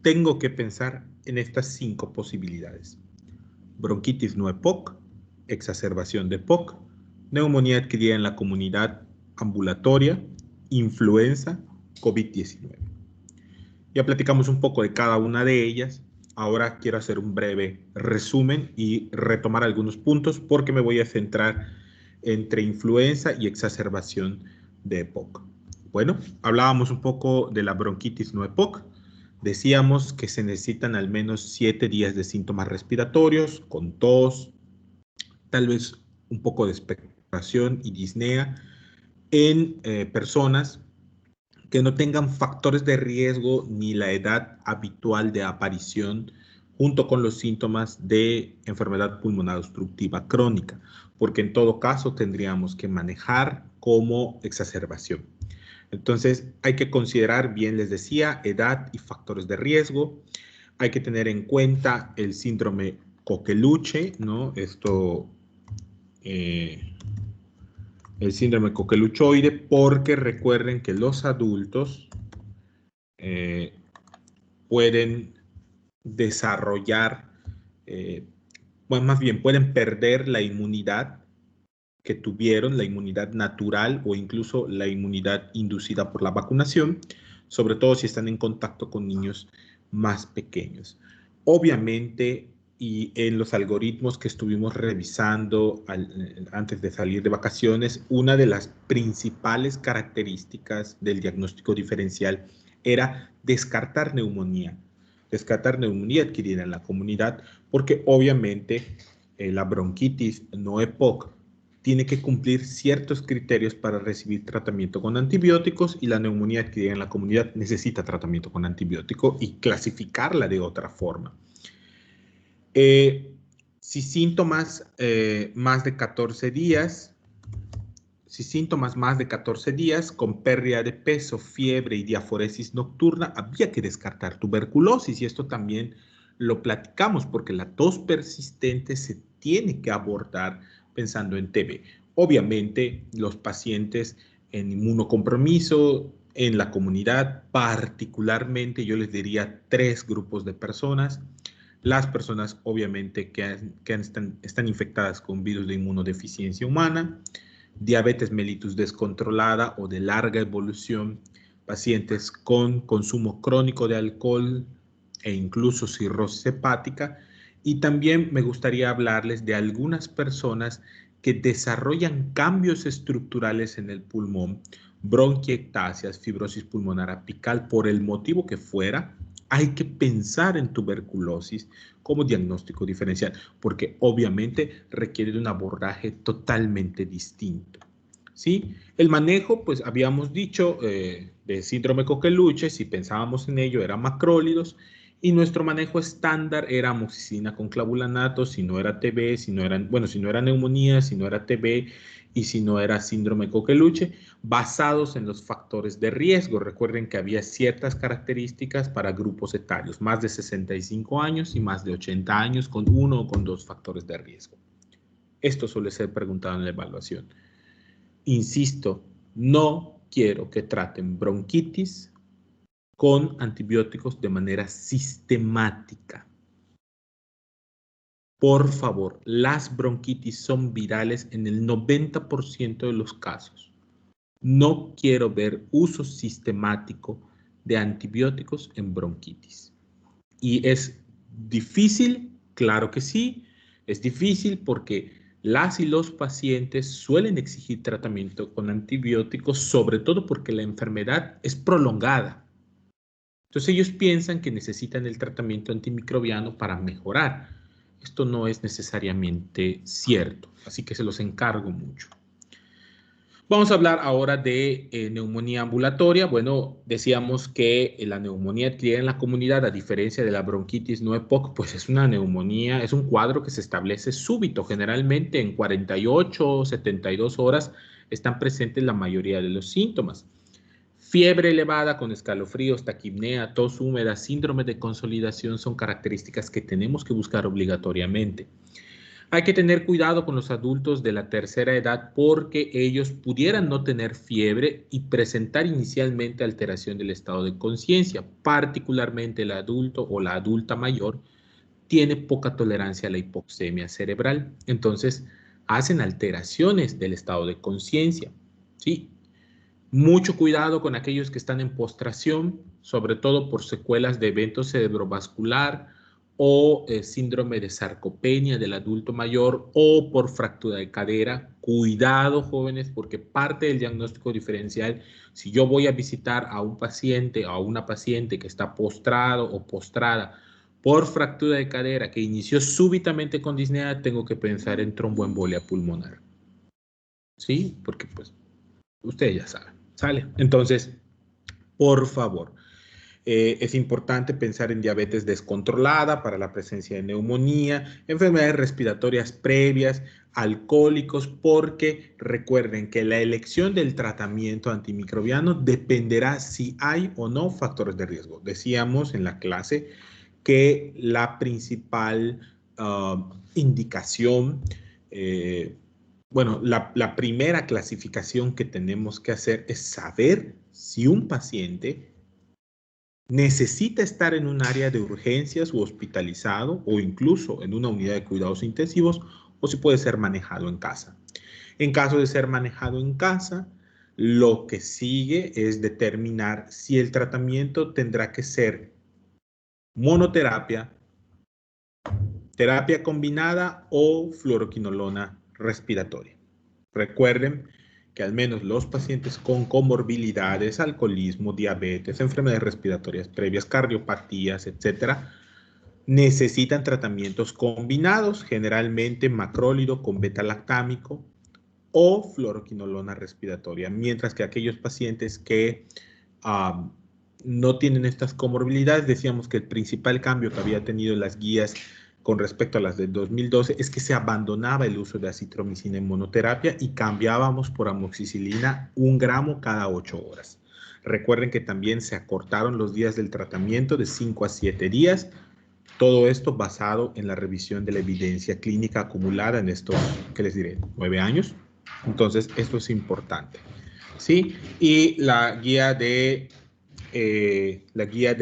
tengo que pensar en estas 5 posibilidades: bronquitis no EPOC, exacerbación de EPOC, neumonía adquirida en la comunidad ambulatoria, influenza, COVID-19. Ya platicamos un poco de cada una de ellas. Ahora quiero hacer un breve resumen y retomar algunos puntos porque me voy a centrar entre influenza y exacerbación de EPOC. Bueno, hablábamos un poco de la bronquitis no EPOC. Decíamos que se necesitan al menos 7 días de síntomas respiratorios, con tos, tal vez un poco de expectoración y disnea en personas que no tengan factores de riesgo ni la edad habitual de aparición junto con los síntomas de enfermedad pulmonar obstructiva crónica, porque en todo caso tendríamos que manejar como exacerbación. Entonces hay que considerar, bien les decía, edad y factores de riesgo. Hay que tener en cuenta el síndrome Coqueluche, ¿no? El síndrome coqueluchoide, porque recuerden que los adultos pueden desarrollar, bueno, más bien pueden perder la inmunidad que tuvieron, la inmunidad natural o incluso la inmunidad inducida por la vacunación, sobre todo si están en contacto con niños más pequeños. Obviamente, y en los algoritmos que estuvimos revisando antes de salir de vacaciones, una de las principales características del diagnóstico diferencial era descartar neumonía adquirida en la comunidad, porque obviamente la bronquitis no EPOC tiene que cumplir ciertos criterios para recibir tratamiento con antibióticos y la neumonía adquirida en la comunidad necesita tratamiento con antibiótico y clasificarla de otra forma. Si síntomas más de 14 días, con pérdida de peso, fiebre y diaforesis nocturna, había que descartar tuberculosis, y esto también lo platicamos porque la tos persistente se tiene que abordar pensando en TB. Obviamente, los pacientes en inmunocompromiso, en la comunidad, particularmente yo les diría 3 grupos de personas. Las personas obviamente que están infectadas con virus de inmunodeficiencia humana, diabetes mellitus descontrolada o de larga evolución, pacientes con consumo crónico de alcohol e incluso cirrosis hepática. Y también me gustaría hablarles de algunas personas que desarrollan cambios estructurales en el pulmón, bronquiectasias, fibrosis pulmonar apical, por el motivo que fuera. Hay que pensar en tuberculosis como diagnóstico diferencial, porque obviamente requiere de un abordaje totalmente distinto. ¿Sí? El manejo, pues habíamos dicho, de síndrome Coqueluche, si pensábamos en ello, eran macrólidos, y nuestro manejo estándar era amoxicilina con clavulanato, si no era TB, si no era neumonía, si no era TB y si no era síndrome Coqueluche, basados en los factores de riesgo. Recuerden que había ciertas características para grupos etarios, más de 65 años y más de 80 años, con 1 o con 2 factores de riesgo. Esto suele ser preguntado en la evaluación. Insisto, no quiero que traten bronquitis con antibióticos de manera sistemática. Por favor, las bronquitis son virales en el 90% de los casos. No quiero ver uso sistemático de antibióticos en bronquitis. ¿Y es difícil? Claro que sí. Es difícil porque las y los pacientes suelen exigir tratamiento con antibióticos, sobre todo porque la enfermedad es prolongada. Entonces ellos piensan que necesitan el tratamiento antimicrobiano para mejorar. Esto no es necesariamente cierto, así que se los encargo mucho. Vamos a hablar ahora de neumonía ambulatoria. Bueno, decíamos que la neumonía adquirida en la comunidad, a diferencia de la bronquitis no EPOC, pues es una neumonía, es un cuadro que se establece súbito. Generalmente en 48 o 72 horas están presentes la mayoría de los síntomas. Fiebre elevada con escalofríos, taquipnea, tos húmeda, síndrome de consolidación son características que tenemos que buscar obligatoriamente. Hay que tener cuidado con los adultos de la tercera edad porque ellos pudieran no tener fiebre y presentar inicialmente alteración del estado de conciencia. Particularmente el adulto o la adulta mayor tiene poca tolerancia a la hipoxemia cerebral. Entonces, hacen alteraciones del estado de conciencia. ¿Sí? Mucho cuidado con aquellos que están en postración, sobre todo por secuelas de evento cerebrovascular o síndrome de sarcopenia del adulto mayor o por fractura de cadera. Cuidado, jóvenes, porque parte del diagnóstico diferencial, si yo voy a visitar a un paciente o a una paciente que está postrado o postrada por fractura de cadera que inició súbitamente con disnea, tengo que pensar en tromboembolia pulmonar. ¿Sí? Porque pues ustedes ya saben. ¿Sale? Entonces, por favor, es importante pensar en diabetes descontrolada para la presencia de neumonía, enfermedades respiratorias previas, alcohólicos, porque recuerden que la elección del tratamiento antimicrobiano dependerá si hay o no factores de riesgo. Decíamos en la clase que la principal indicación, bueno, la primera clasificación que tenemos que hacer es saber si un paciente necesita estar en un área de urgencias o hospitalizado o incluso en una unidad de cuidados intensivos o si puede ser manejado en casa. En caso de ser manejado en casa, lo que sigue es determinar si el tratamiento tendrá que ser monoterapia, terapia combinada o fluoroquinolona respiratoria. Recuerden que al menos los pacientes con comorbilidades, alcoholismo, diabetes, enfermedades respiratorias previas, cardiopatías, etcétera, necesitan tratamientos combinados, generalmente macrólido con beta-lactámico o fluoroquinolona respiratoria, mientras que aquellos pacientes que no tienen estas comorbilidades, decíamos que el principal cambio que había tenido las guías con respecto a las del 2012 es que se abandonaba el uso de acitromicina en monoterapia y cambiábamos por amoxicilina 1 gramo cada 8 horas. Recuerden que también se acortaron los días del tratamiento de 5 a 7 días. Todo esto basado en la revisión de la evidencia clínica acumulada en estos, ¿qué les diré?, 9 años. Entonces, esto es importante. ¿Sí? Y la guía de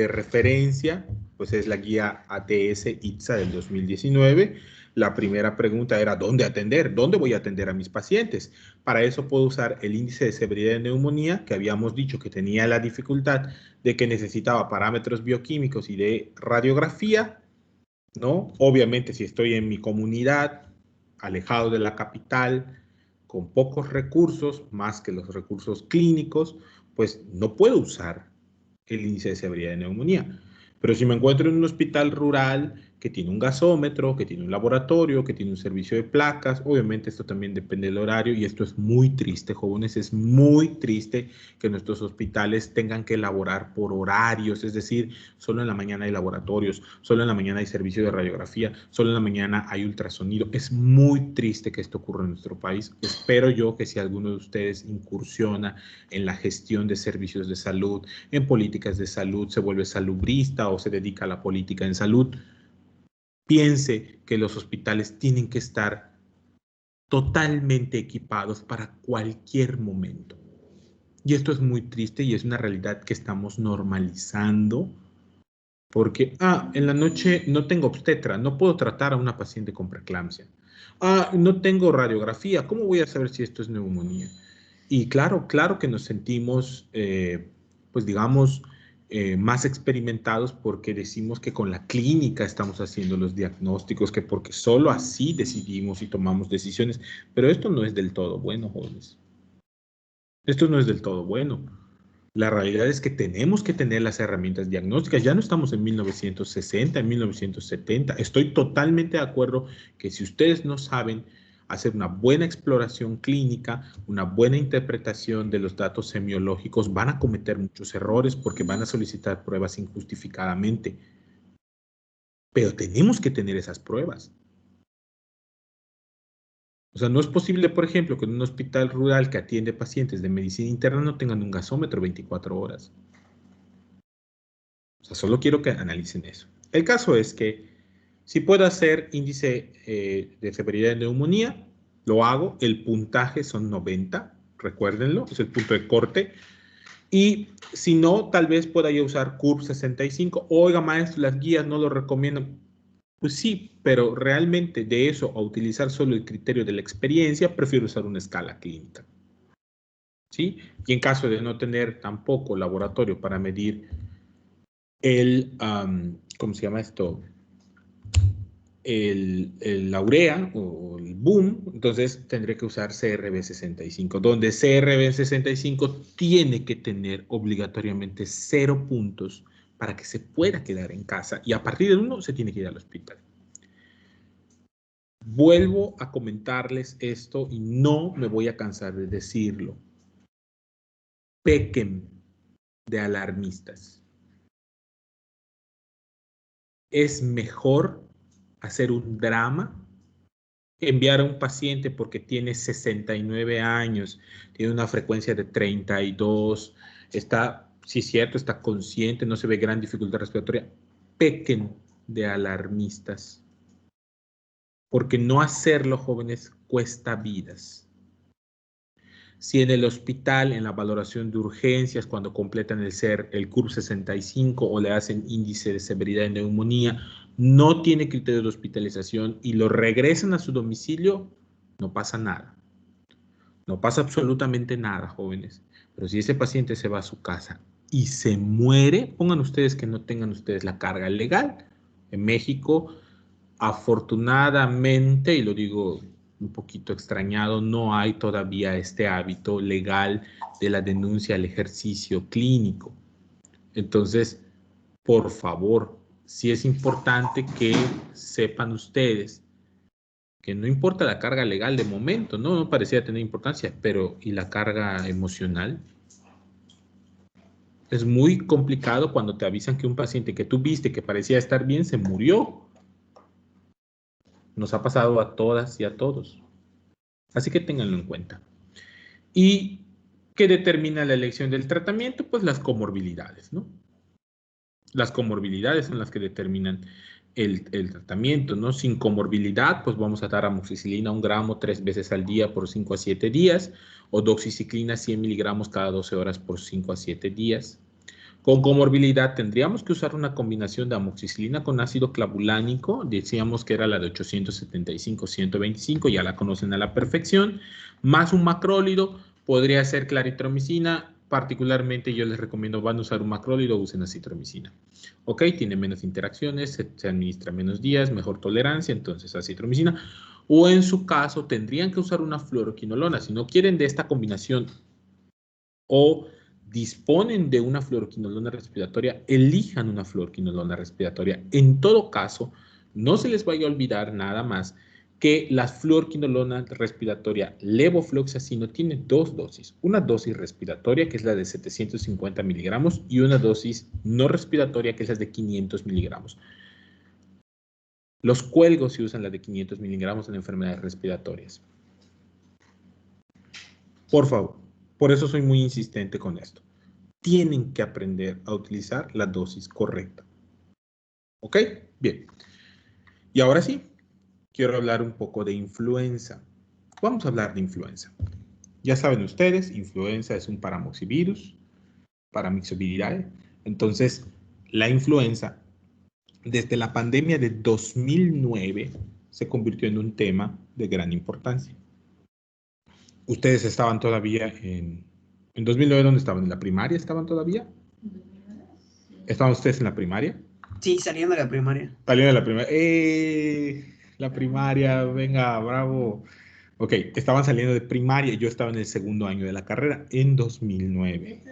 referencia, pues es la guía ATS-ITSA del 2019. La primera pregunta era, ¿dónde atender? ¿Dónde voy a atender a mis pacientes? Para eso puedo usar el índice de severidad de neumonía, que habíamos dicho que tenía la dificultad de que necesitaba parámetros bioquímicos y de radiografía, ¿no? Obviamente, si estoy en mi comunidad, alejado de la capital, con pocos recursos, más que los recursos clínicos, pues no puedo usar el índice de severidad de neumonía. Pero si me encuentro en un hospital rural que tiene un gasómetro, que tiene un laboratorio, que tiene un servicio de placas, obviamente esto también depende del horario y esto es muy triste, jóvenes, es muy triste que nuestros hospitales tengan que elaborar por horarios, es decir, solo en la mañana hay laboratorios, solo en la mañana hay servicio de radiografía, solo en la mañana hay ultrasonido. Es muy triste que esto ocurra en nuestro país. Espero yo que si alguno de ustedes incursiona en la gestión de servicios de salud, en políticas de salud, se vuelve salubrista o se dedica a la política en salud, piense que los hospitales tienen que estar totalmente equipados para cualquier momento. Y esto es muy triste y es una realidad que estamos normalizando porque, en la noche no tengo obstetra, no puedo tratar a una paciente con preeclampsia. No tengo radiografía, ¿cómo voy a saber si esto es neumonía? Y claro, claro que nos sentimos, pues digamos, más experimentados porque decimos que con la clínica estamos haciendo los diagnósticos, que porque solo así decidimos y tomamos decisiones, pero esto no es del todo bueno, jóvenes. Esto no es del todo bueno. La realidad es que tenemos que tener las herramientas diagnósticas. Ya no estamos en 1960, en 1970. Estoy totalmente de acuerdo que si ustedes no saben hacer una buena exploración clínica, una buena interpretación de los datos semiológicos, van a cometer muchos errores porque van a solicitar pruebas injustificadamente. Pero tenemos que tener esas pruebas. O sea, no es posible, por ejemplo, que en un hospital rural que atiende pacientes de medicina interna no tengan un gasómetro 24 horas. O sea, solo quiero que analicen eso. El caso es que Si puedo hacer índice de severidad de neumonía, lo hago. El puntaje son 90, recuérdenlo, es el punto de corte. Y si no, tal vez pueda yo usar CURB 65. Oiga, maestro, las guías no lo recomiendan. Pues sí, pero realmente de eso a utilizar solo el criterio de la experiencia, prefiero usar una escala clínica. ¿Sí? Y en caso de no tener tampoco laboratorio para medir el, ¿cómo se llama esto? La urea o el boom, entonces tendré que usar CRB65, donde CRB65 tiene que tener obligatoriamente 0 puntos para que se pueda quedar en casa y a partir de 1 se tiene que ir al hospital. Vuelvo a comentarles esto y no me voy a cansar de decirlo. Pequen de alarmistas. Es mejor hacer un drama, enviar a un paciente porque tiene 69 años, tiene una frecuencia de 32, está, sí es cierto, está consciente, no se ve gran dificultad respiratoria. Pequen de alarmistas. Porque no hacerlo, jóvenes, cuesta vidas. Si en el hospital, en la valoración de urgencias, cuando completan el CURB 65 o le hacen índice de severidad de neumonía, no tiene criterio de hospitalización y lo regresan a su domicilio, no pasa nada. No pasa absolutamente nada, jóvenes. Pero si ese paciente se va a su casa y se muere, pongan ustedes que no tengan ustedes la carga legal. En México, afortunadamente, y lo digo un poquito extrañado, no hay todavía este hábito legal de la denuncia al ejercicio clínico. Entonces, por favor, sí es importante que sepan ustedes que no importa la carga legal de momento, ¿no? No parecía tener importancia, pero ¿y la carga emocional? Es muy complicado cuando te avisan que un paciente que tú viste que parecía estar bien se murió. Nos ha pasado a todas y a todos. Así que ténganlo en cuenta. ¿Y qué determina la elección del tratamiento? Pues las comorbilidades, ¿no? Las comorbilidades son las que determinan el tratamiento, ¿no? Sin comorbilidad, pues vamos a dar amoxicilina 1 gramo 3 veces al día por 5 a 7 días o doxiciclina 100 miligramos cada 12 horas por 5 a 7 días. Con comorbilidad tendríamos que usar una combinación de amoxicilina con ácido clavulánico, decíamos que era la de 875-125, ya la conocen a la perfección, más un macrólido, podría ser claritromicina, particularmente yo les recomiendo, van a usar un macrólido, usen acitromicina. Ok, tiene menos interacciones, se administra menos días, mejor tolerancia, entonces acitromicina. O en su caso, tendrían que usar una fluoroquinolona. Si no quieren de esta combinación o disponen de una fluoroquinolona respiratoria, elijan una fluoroquinolona respiratoria. En todo caso, no se les vaya a olvidar nada más que la fluoroquinolona respiratoria levofloxacino tiene 2 dosis. Una dosis respiratoria, que es la de 750 miligramos, y una dosis no respiratoria, que es la de 500 miligramos. Los cuelgos se usan la de 500 miligramos en enfermedades respiratorias. Por favor, por eso soy muy insistente con esto. Tienen que aprender a utilizar la dosis correcta. ¿Ok? Bien. Y ahora sí, quiero hablar un poco de influenza. Vamos a hablar de influenza. Ya saben ustedes, influenza es un paramoxivirus, paramyxoviridae. Entonces, la influenza, desde la pandemia de 2009, se convirtió en un tema de gran importancia. Ustedes estaban todavía en 2009, ¿dónde estaban? ¿En la primaria estaban todavía? ¿Estaban ustedes en la primaria? Sí, saliendo de la primaria. Saliendo de la primaria. La primaria, venga, bravo. Ok, estaban saliendo de primaria. Yo estaba en el segundo año de la carrera en 2009.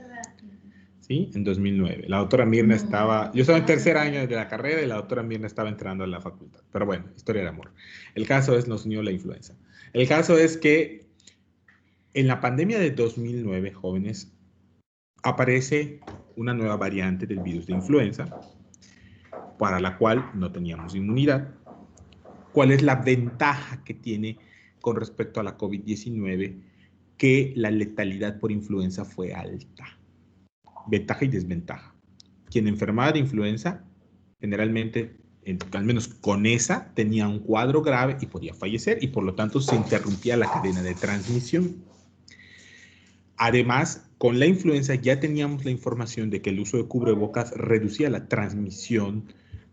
¿Sí? En 2009. La doctora Mirna estaba. Yo estaba en tercer año de la carrera y la doctora Mirna estaba entrando a la facultad. Pero bueno, historia de amor. El caso es, nos unió la influenza. El caso es que en la pandemia de 2009, jóvenes, aparece una nueva variante del virus de influenza para la cual no teníamos inmunidad. ¿Cuál es la ventaja que tiene con respecto a la COVID-19? Que la letalidad por influenza fue alta. Ventaja y desventaja. Quien enfermaba de influenza generalmente al menos con esa, tenía un cuadro grave y podía fallecer, y por lo tanto se interrumpía la cadena de transmisión. Además, con la influenza ya teníamos la información de que el uso de cubrebocas reducía la transmisión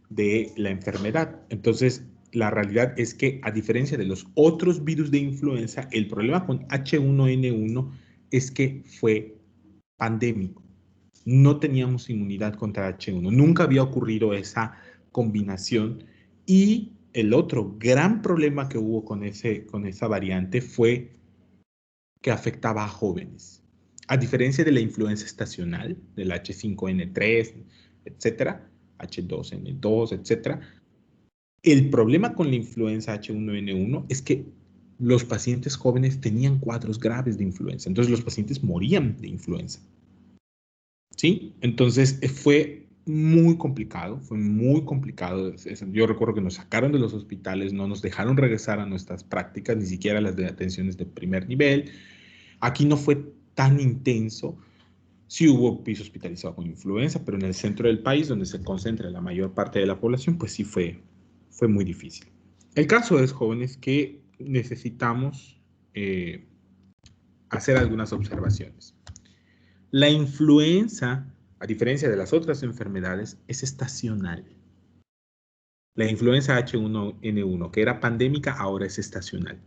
de la enfermedad. Entonces, la realidad es que, a diferencia de los otros virus de influenza, el problema con H1N1 es que fue pandémico. No teníamos inmunidad contra H1. Nunca había ocurrido esa combinación. Y el otro gran problema que hubo con esa variante fue que afectaba a jóvenes. A diferencia de la influenza estacional, del H5N3, etcétera, H2N2, etcétera, el problema con la influenza H1N1 es que los pacientes jóvenes tenían cuadros graves de influenza. Entonces, los pacientes morían de influenza. ¿Sí? Entonces, fue muy complicado, fue muy complicado. Yo recuerdo que nos sacaron de los hospitales, no nos dejaron regresar a nuestras prácticas, ni siquiera las de atenciones de primer nivel. Aquí no fue tan intenso. Sí hubo piso hospitalizado con influenza, pero en el centro del país, donde se concentra la mayor parte de la población, pues sí fue muy difícil. El caso es, jóvenes, que necesitamos hacer algunas observaciones. La influenza, a diferencia de las otras enfermedades, es estacional. La influenza H1N1, que era pandémica, ahora es estacional.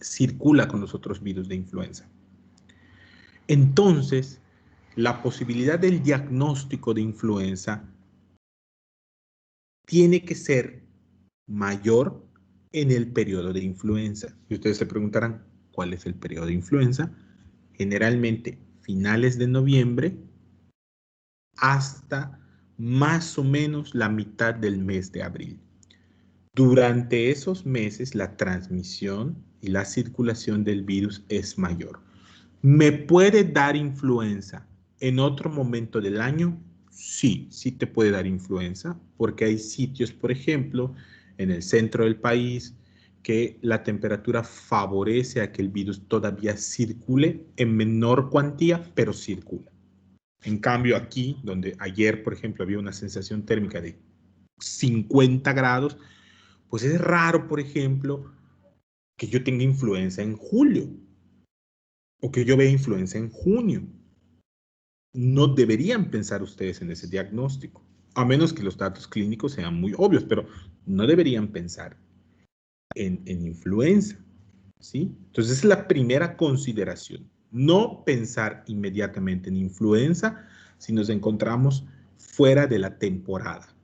Circula con los otros virus de influenza. Entonces, la posibilidad del diagnóstico de influenza tiene que ser mayor en el periodo de influenza. Y ustedes se preguntarán, ¿cuál es el periodo de influenza? Generalmente finales de noviembre hasta más o menos la mitad del mes de abril. Durante esos meses la transmisión y la circulación del virus es mayor. ¿Me puede dar influenza en otro momento del año? Sí, sí te puede dar influenza, porque hay sitios, por ejemplo, en el centro del país, que la temperatura favorece a que el virus todavía circule en menor cuantía, pero circula. En cambio, aquí, donde ayer, por ejemplo, había una sensación térmica de 50 grados, pues es raro, por ejemplo, que yo tenga influenza en julio o que yo vea influenza en junio. No deberían pensar ustedes en ese diagnóstico, a menos que los datos clínicos sean muy obvios, pero no deberían pensar en influenza, ¿sí? Entonces, esa es la primera consideración. No pensar inmediatamente en influenza si nos encontramos fuera de la temporada.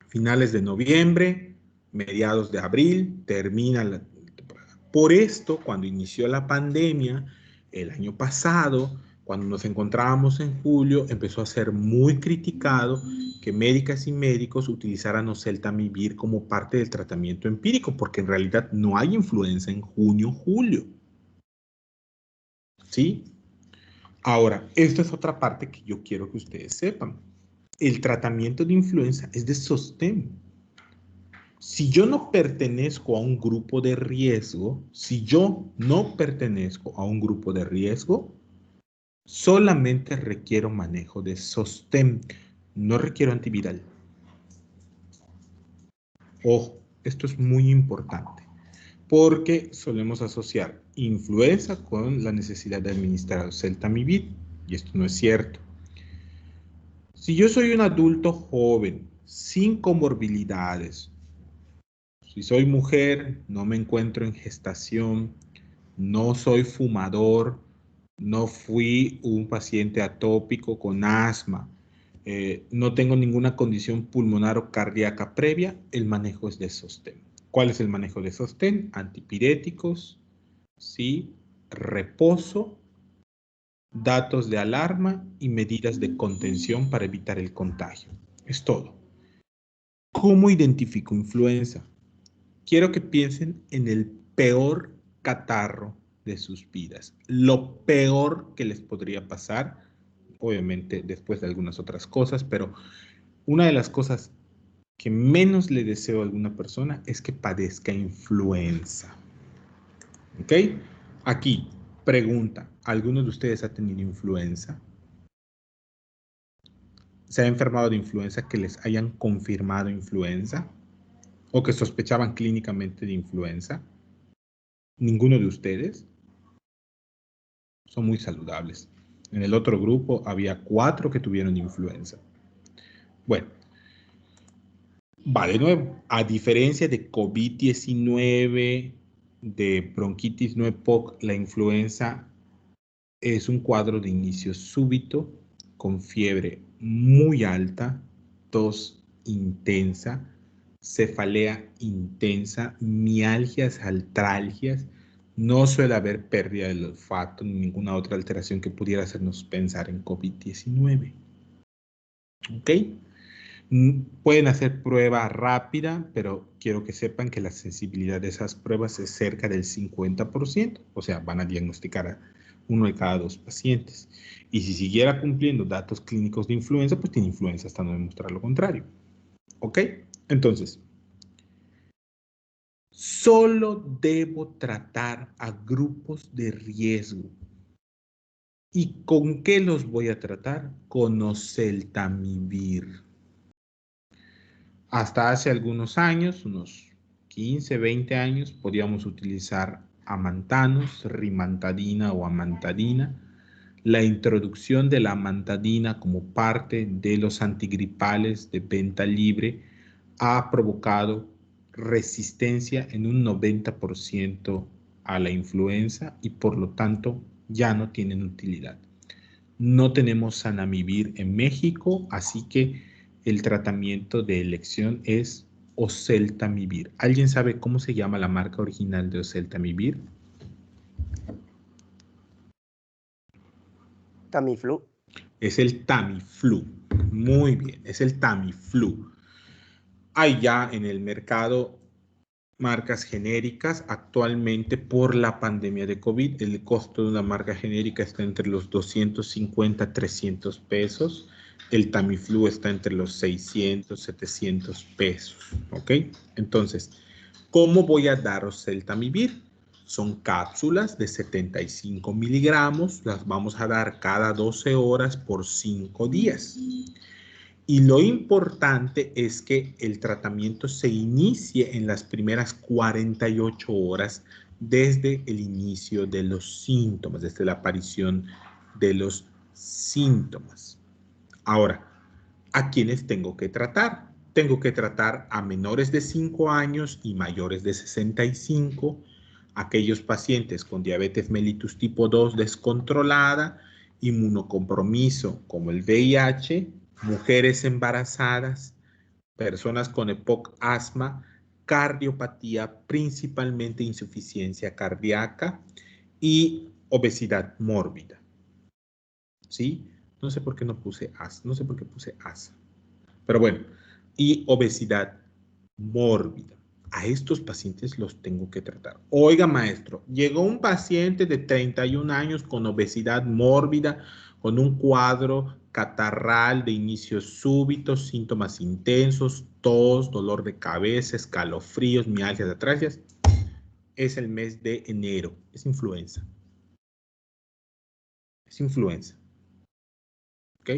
Finales de noviembre, mediados de abril, termina la temporada. Por esto, cuando inició la pandemia, el año pasado, cuando nos encontrábamos en julio, empezó a ser muy criticado que médicas y médicos utilizaran oseltamivir como parte del tratamiento empírico, porque en realidad no hay influenza en junio, julio. ¿Sí? Ahora, esta es otra parte que yo quiero que ustedes sepan. El tratamiento de influenza es de sostén. Si yo no pertenezco a un grupo de riesgo, solamente requiero manejo de sostén, no requiero antiviral. Ojo, esto es muy importante, porque solemos asociar influenza con la necesidad de administrar oseltamivir, y esto no es cierto. Si yo soy un adulto joven, sin comorbilidades, si soy mujer, no me encuentro en gestación, no soy fumador, no fui un paciente atópico con asma, no tengo ninguna condición pulmonar o cardíaca previa, el manejo es de sostén. ¿Cuál es el manejo de sostén? Antipiréticos, ¿sí? Reposo, datos de alarma y medidas de contención para evitar el contagio. Es todo. ¿Cómo identifico influenza? Quiero que piensen en el peor catarro de sus vidas. Lo peor que les podría pasar, obviamente después de algunas otras cosas, pero una de las cosas que menos le deseo a alguna persona es que padezca influenza. ¿Ok? Aquí, pregunta, ¿alguno de ustedes ha tenido influenza? se ha enfermado de influenza que les hayan confirmado influenza o que sospechaban clínicamente de influenza? ¿Ninguno de ustedes? Son muy saludables. En el otro grupo había 4 que tuvieron influenza. Bueno, va de nuevo. A diferencia de COVID-19, de bronquitis no EPOC, la influenza es un cuadro de inicio súbito, con fiebre muy alta, tos intensa, cefalea intensa, mialgias, artralgias. No suele haber pérdida del olfato ni ninguna otra alteración que pudiera hacernos pensar en COVID-19. ¿Ok? Pueden hacer prueba rápida, pero quiero que sepan que la sensibilidad de esas pruebas es cerca del 50%, o sea, van a diagnosticar a 1 de cada 2 pacientes. Y si siguiera cumpliendo datos clínicos de influenza, pues tiene influenza hasta no demostrar lo contrario. ¿Ok? Entonces, solo debo tratar a grupos de riesgo. ¿Y con qué los voy a tratar? Con oseltamivir. Hasta hace algunos años, unos 15, 20 años, podíamos utilizar amantanos, rimantadina o amantadina. La introducción de la amantadina como parte de los antigripales de venta libre ha provocado resistencia en un 90% a la influenza y por lo tanto ya no tienen utilidad. No tenemos Zanamivir en México, así que el tratamiento de elección es oseltamivir. ¿Alguien sabe cómo se llama la marca original de oseltamivir? Tamiflu. Es el Tamiflu. Muy bien, es el Tamiflu. Hay ya en el mercado marcas genéricas. Actualmente, por la pandemia de COVID, el costo de una marca genérica está entre los 250 300 pesos. El Tamiflu está entre los 600 700 pesos. ¿Ok? Entonces, ¿cómo voy a daros el Tamivir? Son cápsulas de 75 miligramos. Las vamos a dar cada 12 horas por 5 días. Y lo importante es que el tratamiento se inicie en las primeras 48 horas desde el inicio de los síntomas, desde la aparición de los síntomas. Ahora, ¿a quiénes tengo que tratar? Tengo que tratar a menores de 5 años y mayores de 65, aquellos pacientes con diabetes mellitus tipo 2 descontrolada, inmunocompromiso como el VIH, mujeres embarazadas, personas con EPOC, asma, cardiopatía, principalmente insuficiencia cardíaca y obesidad mórbida. ¿Sí? No sé por qué no puse AS, no sé por qué puse AS. Pero bueno, y obesidad mórbida. A estos pacientes los tengo que tratar. Oiga, maestro, llegó un paciente de 31 años con obesidad mórbida, con un cuadro catarral de inicio súbito, síntomas intensos, tos, dolor de cabeza, escalofríos, mialgias, atrasias. Es el mes de enero. Es influenza. Es influenza. ¿Ok?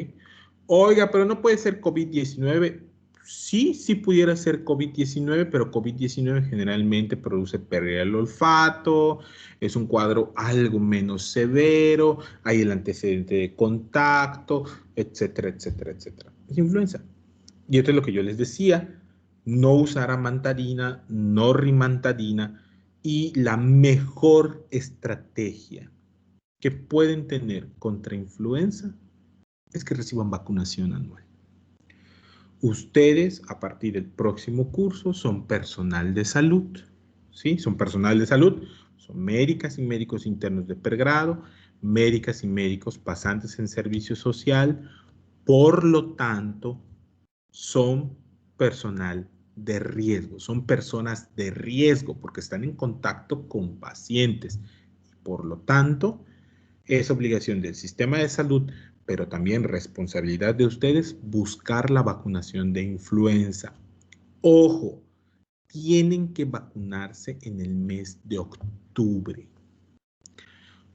Oiga, pero no puede ser COVID-19. Sí, sí pudiera ser COVID-19, pero COVID-19 generalmente produce pérdida del olfato, es un cuadro algo menos severo, hay el antecedente de contacto, etcétera, etcétera, etcétera. Es influenza. Y esto es lo que yo les decía, no usar amantadina, no rimantadina, y la mejor estrategia que pueden tener contra influenza es que reciban vacunación anual. Ustedes, a partir del próximo curso, son personal de salud, ¿sí? Son personal de salud, son médicas y médicos internos de pregrado, médicas y médicos pasantes en servicio social, por lo tanto, son personal de riesgo, son personas de riesgo porque están en contacto con pacientes. Por lo tanto, es obligación del sistema de salud, pero también responsabilidad de ustedes buscar la vacunación de influenza. Ojo, tienen que vacunarse en el mes de octubre.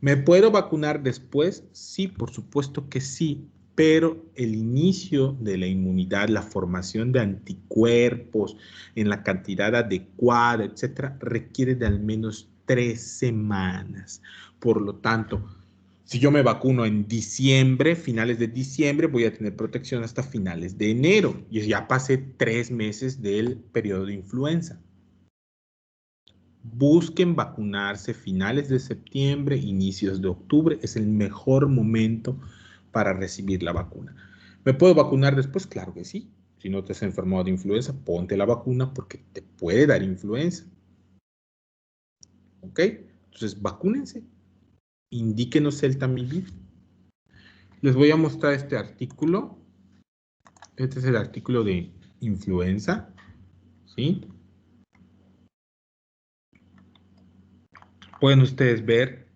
¿Me puedo vacunar después? Sí, por supuesto que sí, pero el inicio de la inmunidad, la formación de anticuerpos en la cantidad adecuada, etcétera, requiere de al menos 3 semanas. Por lo tanto, si yo me vacuno en diciembre, finales de diciembre, voy a tener protección hasta finales de enero. Y ya pasé 3 meses del periodo de influenza. Busquen vacunarse finales de septiembre, inicios de octubre. Es el mejor momento para recibir la vacuna. ¿Me puedo vacunar después? Claro que sí. Si no te has enfermado de influenza, ponte la vacuna porque te puede dar influenza. ¿Ok? Entonces, vacúnense. Indíquenos el Tamiflu. Les voy a mostrar este artículo. Este es el artículo de influenza. ¿Sí? Pueden ustedes ver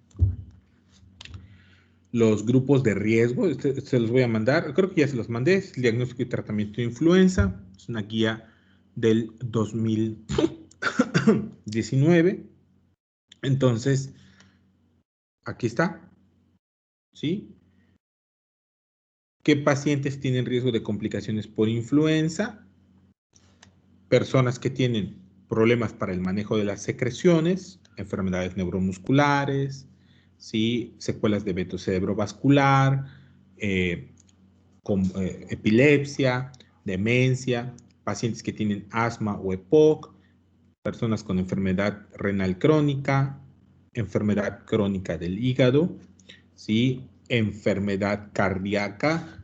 los grupos de riesgo. Se los voy a mandar. Creo que ya se los mandé. Es el diagnóstico y tratamiento de influenza. Es una guía del 2019. Entonces, aquí está. ¿Sí? ¿Qué pacientes tienen riesgo de complicaciones por influenza? Personas que tienen problemas para el manejo de las secreciones, enfermedades neuromusculares, ¿sí? Secuelas de veto cerebrovascular, epilepsia, demencia, pacientes que tienen asma o EPOC, personas con enfermedad renal crónica, enfermedad crónica del hígado, ¿sí? Enfermedad cardíaca.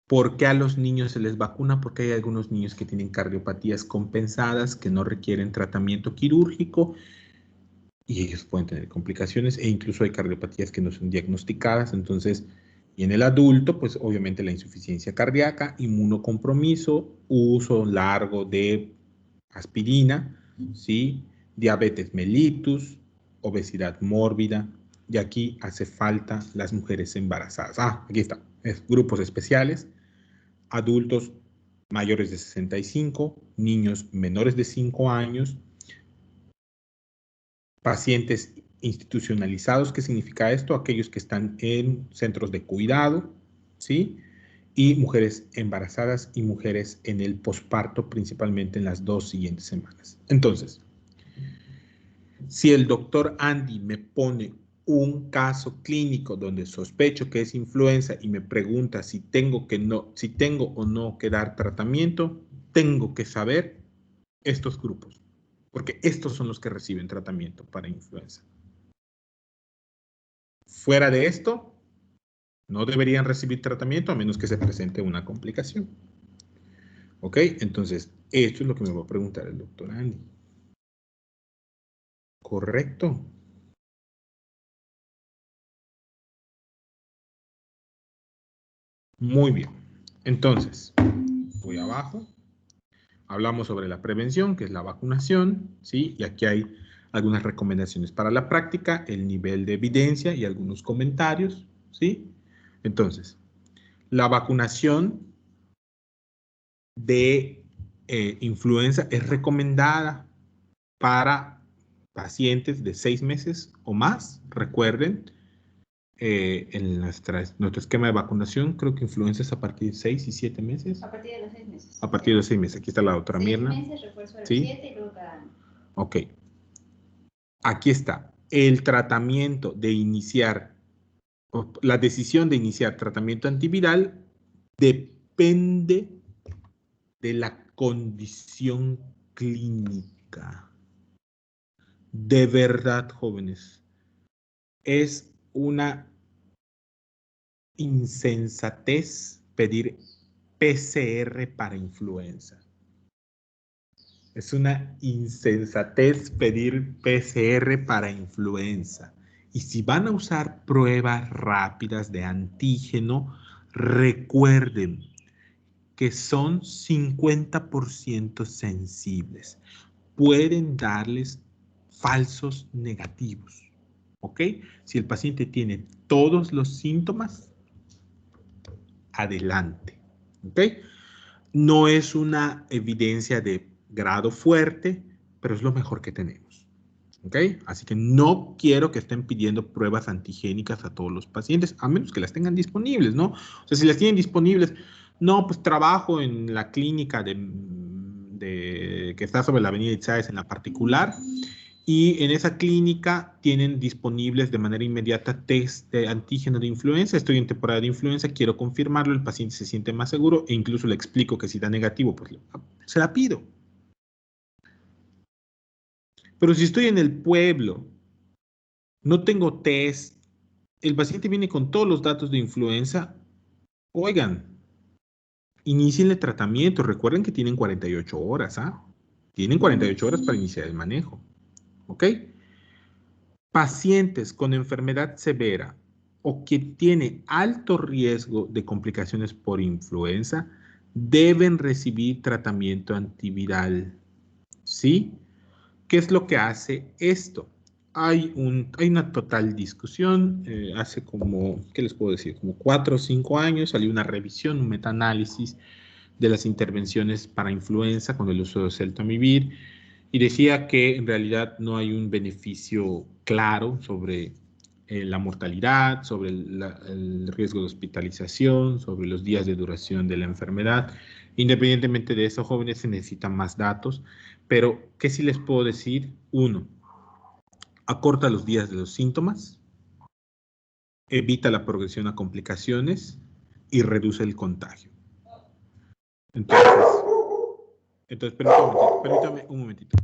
¿Por qué a los niños se les vacuna? Porque hay algunos niños que tienen cardiopatías compensadas que no requieren tratamiento quirúrgico y ellos pueden tener complicaciones e incluso hay cardiopatías que no son diagnosticadas. Entonces, y en el adulto, pues obviamente la insuficiencia cardíaca, inmunocompromiso, uso largo de aspirina, ¿sí? Diabetes mellitus, obesidad mórbida, y aquí hace falta las mujeres embarazadas. Ah, aquí está, grupos especiales. Adultos mayores de 65, niños menores de 5 años, pacientes institucionalizados. ¿Qué significa esto? Aquellos que están en centros de cuidado, ¿sí? Y mujeres embarazadas y mujeres en el posparto, principalmente en las 2 siguientes semanas. Entonces, si el doctor Andy me pone un caso clínico donde sospecho que es influenza y me pregunta si tengo o no que dar tratamiento, tengo que saber estos grupos, porque estos son los que reciben tratamiento para influenza. Fuera de esto, no deberían recibir tratamiento a menos que se presente una complicación. ¿Ok? Entonces, esto es lo que me va a preguntar el doctor Andy. ¿Correcto? Muy bien. Entonces, voy abajo. Hablamos sobre la prevención, que es la vacunación, ¿sí? Y aquí hay algunas recomendaciones para la práctica, el nivel de evidencia y algunos comentarios, ¿sí? Entonces, la vacunación de influenza es recomendada para pacientes de 6 meses o más. Recuerden, en nuestro esquema de vacunación, creo que influenza es a partir de 6 y 7 meses. A partir de los 6 meses. A partir de los 6 meses. Aquí está la doctora Mirna. 6 meses, refuerzo a los ¿Sí? 7 y luego cada año. Ok. Aquí está. El tratamiento de iniciar, la decisión de iniciar tratamiento antiviral depende de la condición clínica. De verdad, jóvenes, es una insensatez pedir PCR para influenza. Es una insensatez pedir PCR para influenza. Y si van a usar pruebas rápidas de antígeno, recuerden que son 50% sensibles. Pueden darles falsos negativos. ¿Ok? Si el paciente tiene todos los síntomas, adelante. ¿Ok? No es una evidencia de grado fuerte, pero es lo mejor que tenemos. ¿Ok? Así que no quiero que estén pidiendo pruebas antigénicas a todos los pacientes, a menos que las tengan disponibles, ¿no? O sea, si las tienen disponibles, no, pues trabajo en la clínica que está sobre la avenida Itzáes en la particular, y en esa clínica tienen disponibles de manera inmediata test de antígeno de influenza. Estoy en temporada de influenza, quiero confirmarlo, el paciente se siente más seguro e incluso le explico que si da negativo, pues se la pido. Pero si estoy en el pueblo, no tengo test, el paciente viene con todos los datos de influenza, oigan, inicien el tratamiento. Recuerden que tienen 48 horas, ¿ah? Tienen 48 horas para iniciar el manejo, ¿ok? Pacientes con enfermedad severa o que tiene alto riesgo de complicaciones por influenza deben recibir tratamiento antiviral, ¿sí? ¿Qué es lo que hace esto? Hay una total discusión. Hace como, ¿qué les puedo decir? Como 4 o 5 años salió una revisión, un metaanálisis de las intervenciones para influenza con el uso de oseltamivir y decía que en realidad no hay un beneficio claro sobre la mortalidad, sobre el riesgo de hospitalización, sobre los días de duración de la enfermedad. Independientemente de eso, jóvenes se necesitan más datos, pero ¿qué sí les puedo decir? Uno, acorta los días de los síntomas, evita la progresión a complicaciones y reduce el contagio. Entonces, permítame un momentito.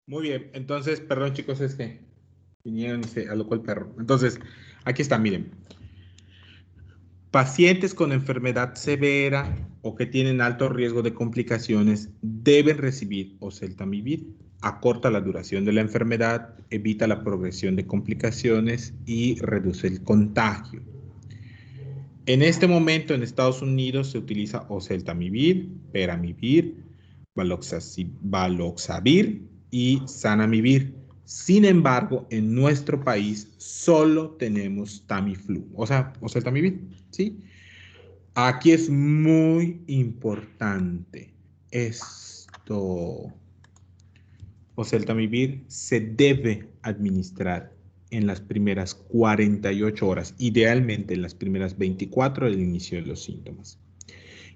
Muy bien, entonces, perdón chicos, es que vinieron y se alocó el perro. Entonces, aquí está, miren. Pacientes con enfermedad severa o que tienen alto riesgo de complicaciones deben recibir oseltamivir. Acorta la duración de la enfermedad, evita la progresión de complicaciones y reduce el contagio. En este momento en Estados Unidos se utiliza oseltamivir, peramivir, baloxavir y zanamivir. Sin embargo, en nuestro país solo tenemos Tamiflu, o sea, oseltamivir, ¿sí? Aquí es muy importante esto. Oseltamivir se debe administrar en las primeras 48 horas, idealmente en las primeras 24 del inicio de los síntomas.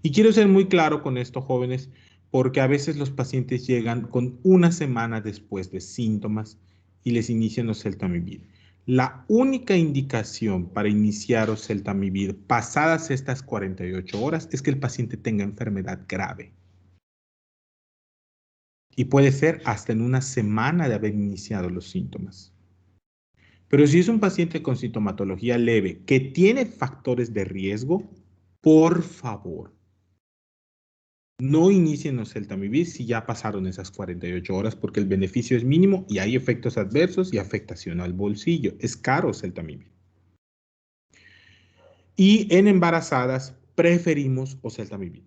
Y quiero ser muy claro con esto, jóvenes, porque a veces los pacientes llegan con una semana después de síntomas y les inician oseltamivir. La única indicación para iniciar oseltamivir pasadas estas 48 horas es que el paciente tenga enfermedad grave. Y puede ser hasta en una semana de haber iniciado los síntomas. Pero si es un paciente con sintomatología leve que tiene factores de riesgo, por favor, no inicien oseltamivir si ya pasaron esas 48 horas porque el beneficio es mínimo y hay efectos adversos y afectación al bolsillo. Es caro oseltamivir. Y en embarazadas preferimos oseltamivir.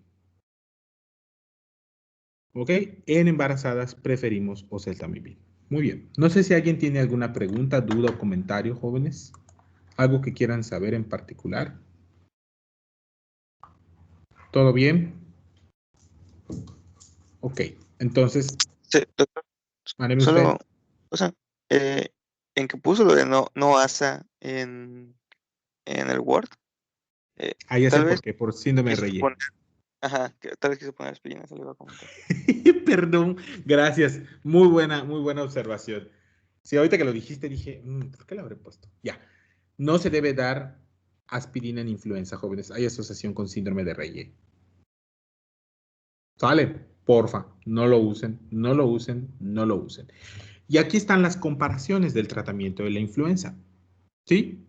¿Ok? En embarazadas preferimos oseltamivir. Muy bien. No sé si alguien tiene alguna pregunta, duda o comentario, jóvenes. ¿Algo que quieran saber en particular? ¿Todo bien? Ok. Entonces, Sí, doctor, hábleme usted. solo, o sea, en que puso lo de no ASA en el Word, Ah, ya sé tal por vez qué, por síndrome de quiso Reye. poner, ajá, tal vez quiso poner aspirina, se lo iba a comentar. Perdón, gracias. Muy buena observación. Sí, ahorita que lo dijiste dije, ¿por qué lo habré puesto? Ya. No se debe dar aspirina en influenza, jóvenes. Hay asociación con síndrome de Reye. ¿Sale? Porfa, no lo usen, no lo usen, no lo usen. Y aquí están las comparaciones del tratamiento de la influenza. ¿Sí?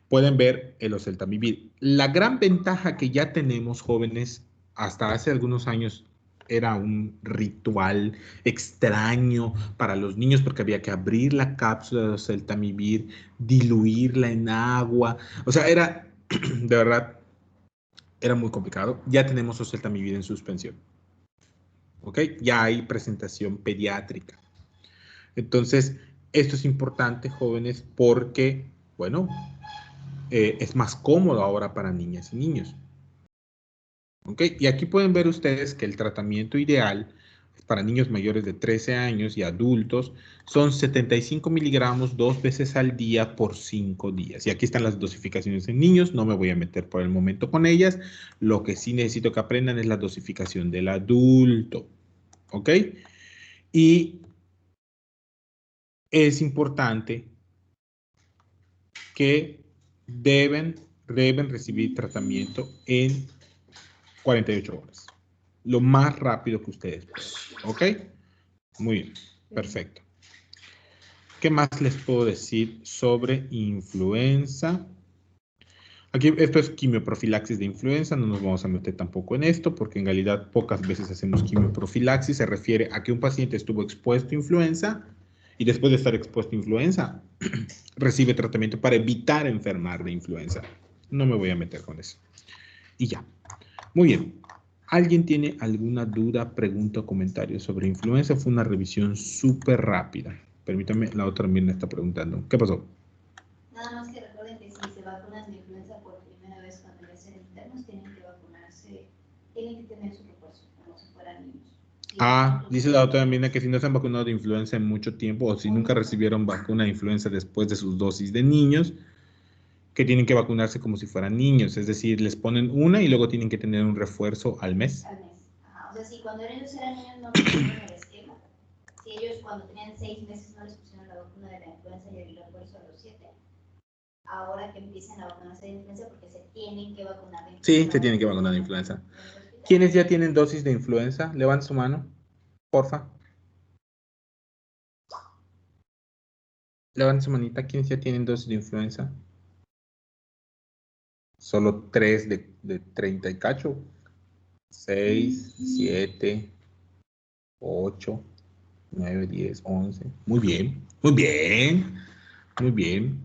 Pueden ver el oseltamivir. La gran ventaja que ya tenemos, jóvenes, hasta hace algunos años era un ritual extraño para los niños porque había que abrir la cápsula de oseltamivir, diluirla en agua. O sea, era, de verdad, era muy complicado. Ya tenemos oseltamivir en suspensión. ¿Ok? Ya hay presentación pediátrica. Entonces, esto es importante, jóvenes, porque, bueno, es más cómodo ahora para niñas y niños. ¿Ok? Y aquí pueden ver ustedes que el tratamiento ideal para niños mayores de 13 años y adultos son 75 miligramos 2 veces al día por 5 días. Y aquí están las dosificaciones en niños, no me voy a meter por el momento con ellas. Lo que sí necesito que aprendan es la dosificación del adulto. ¿Ok? Y es importante que deben recibir tratamiento en 48 horas. Lo más rápido que ustedes puedan. ¿Ok? Muy bien. Perfecto. ¿Qué más les puedo decir sobre influenza? Aquí, esto es quimioprofilaxis de influenza, no nos vamos a meter tampoco en esto, porque en realidad pocas veces hacemos quimioprofilaxis, se refiere a que un paciente estuvo expuesto a influenza y después de estar expuesto a influenza, recibe tratamiento para evitar enfermar de influenza. No me voy a meter con eso. Y ya. Muy bien. ¿Alguien tiene alguna duda, pregunta o comentario sobre influenza? Fue una revisión súper rápida. Permítame, la otra también me está preguntando. ¿Qué pasó? Nada más que recuerden que si se vacunan de influenza por primera vez cuando ya sean internos, tienen que vacunarse, tienen que tener su refuerzo, como si fueran niños. Dice la doctora Mirna que si no se han vacunado de influenza en mucho tiempo o si nunca recibieron vacuna de influenza después de sus dosis de niños, que tienen que vacunarse como si fueran niños, es decir, les ponen una y luego tienen que tener un refuerzo al mes. Al mes. Ajá. O sea, si cuando ellos eran niños no recibieron el esquema, si ellos cuando tenían 6 meses no les pusieron la vacuna de la influenza y el refuerzo a los 7, ahora que empiecen a vacunarse de influenza porque se tienen que vacunar de influenza. Sí, se tienen que vacunar de influenza. ¿Quiénes ya tienen dosis de influenza? Levanten su mano, porfa. Levanten su manita. ¿Quiénes ya tienen dosis de influenza? Solo 3 de 30 y cacho. 6, 7, 8, 9, 10, 11. Muy bien, muy bien, muy bien.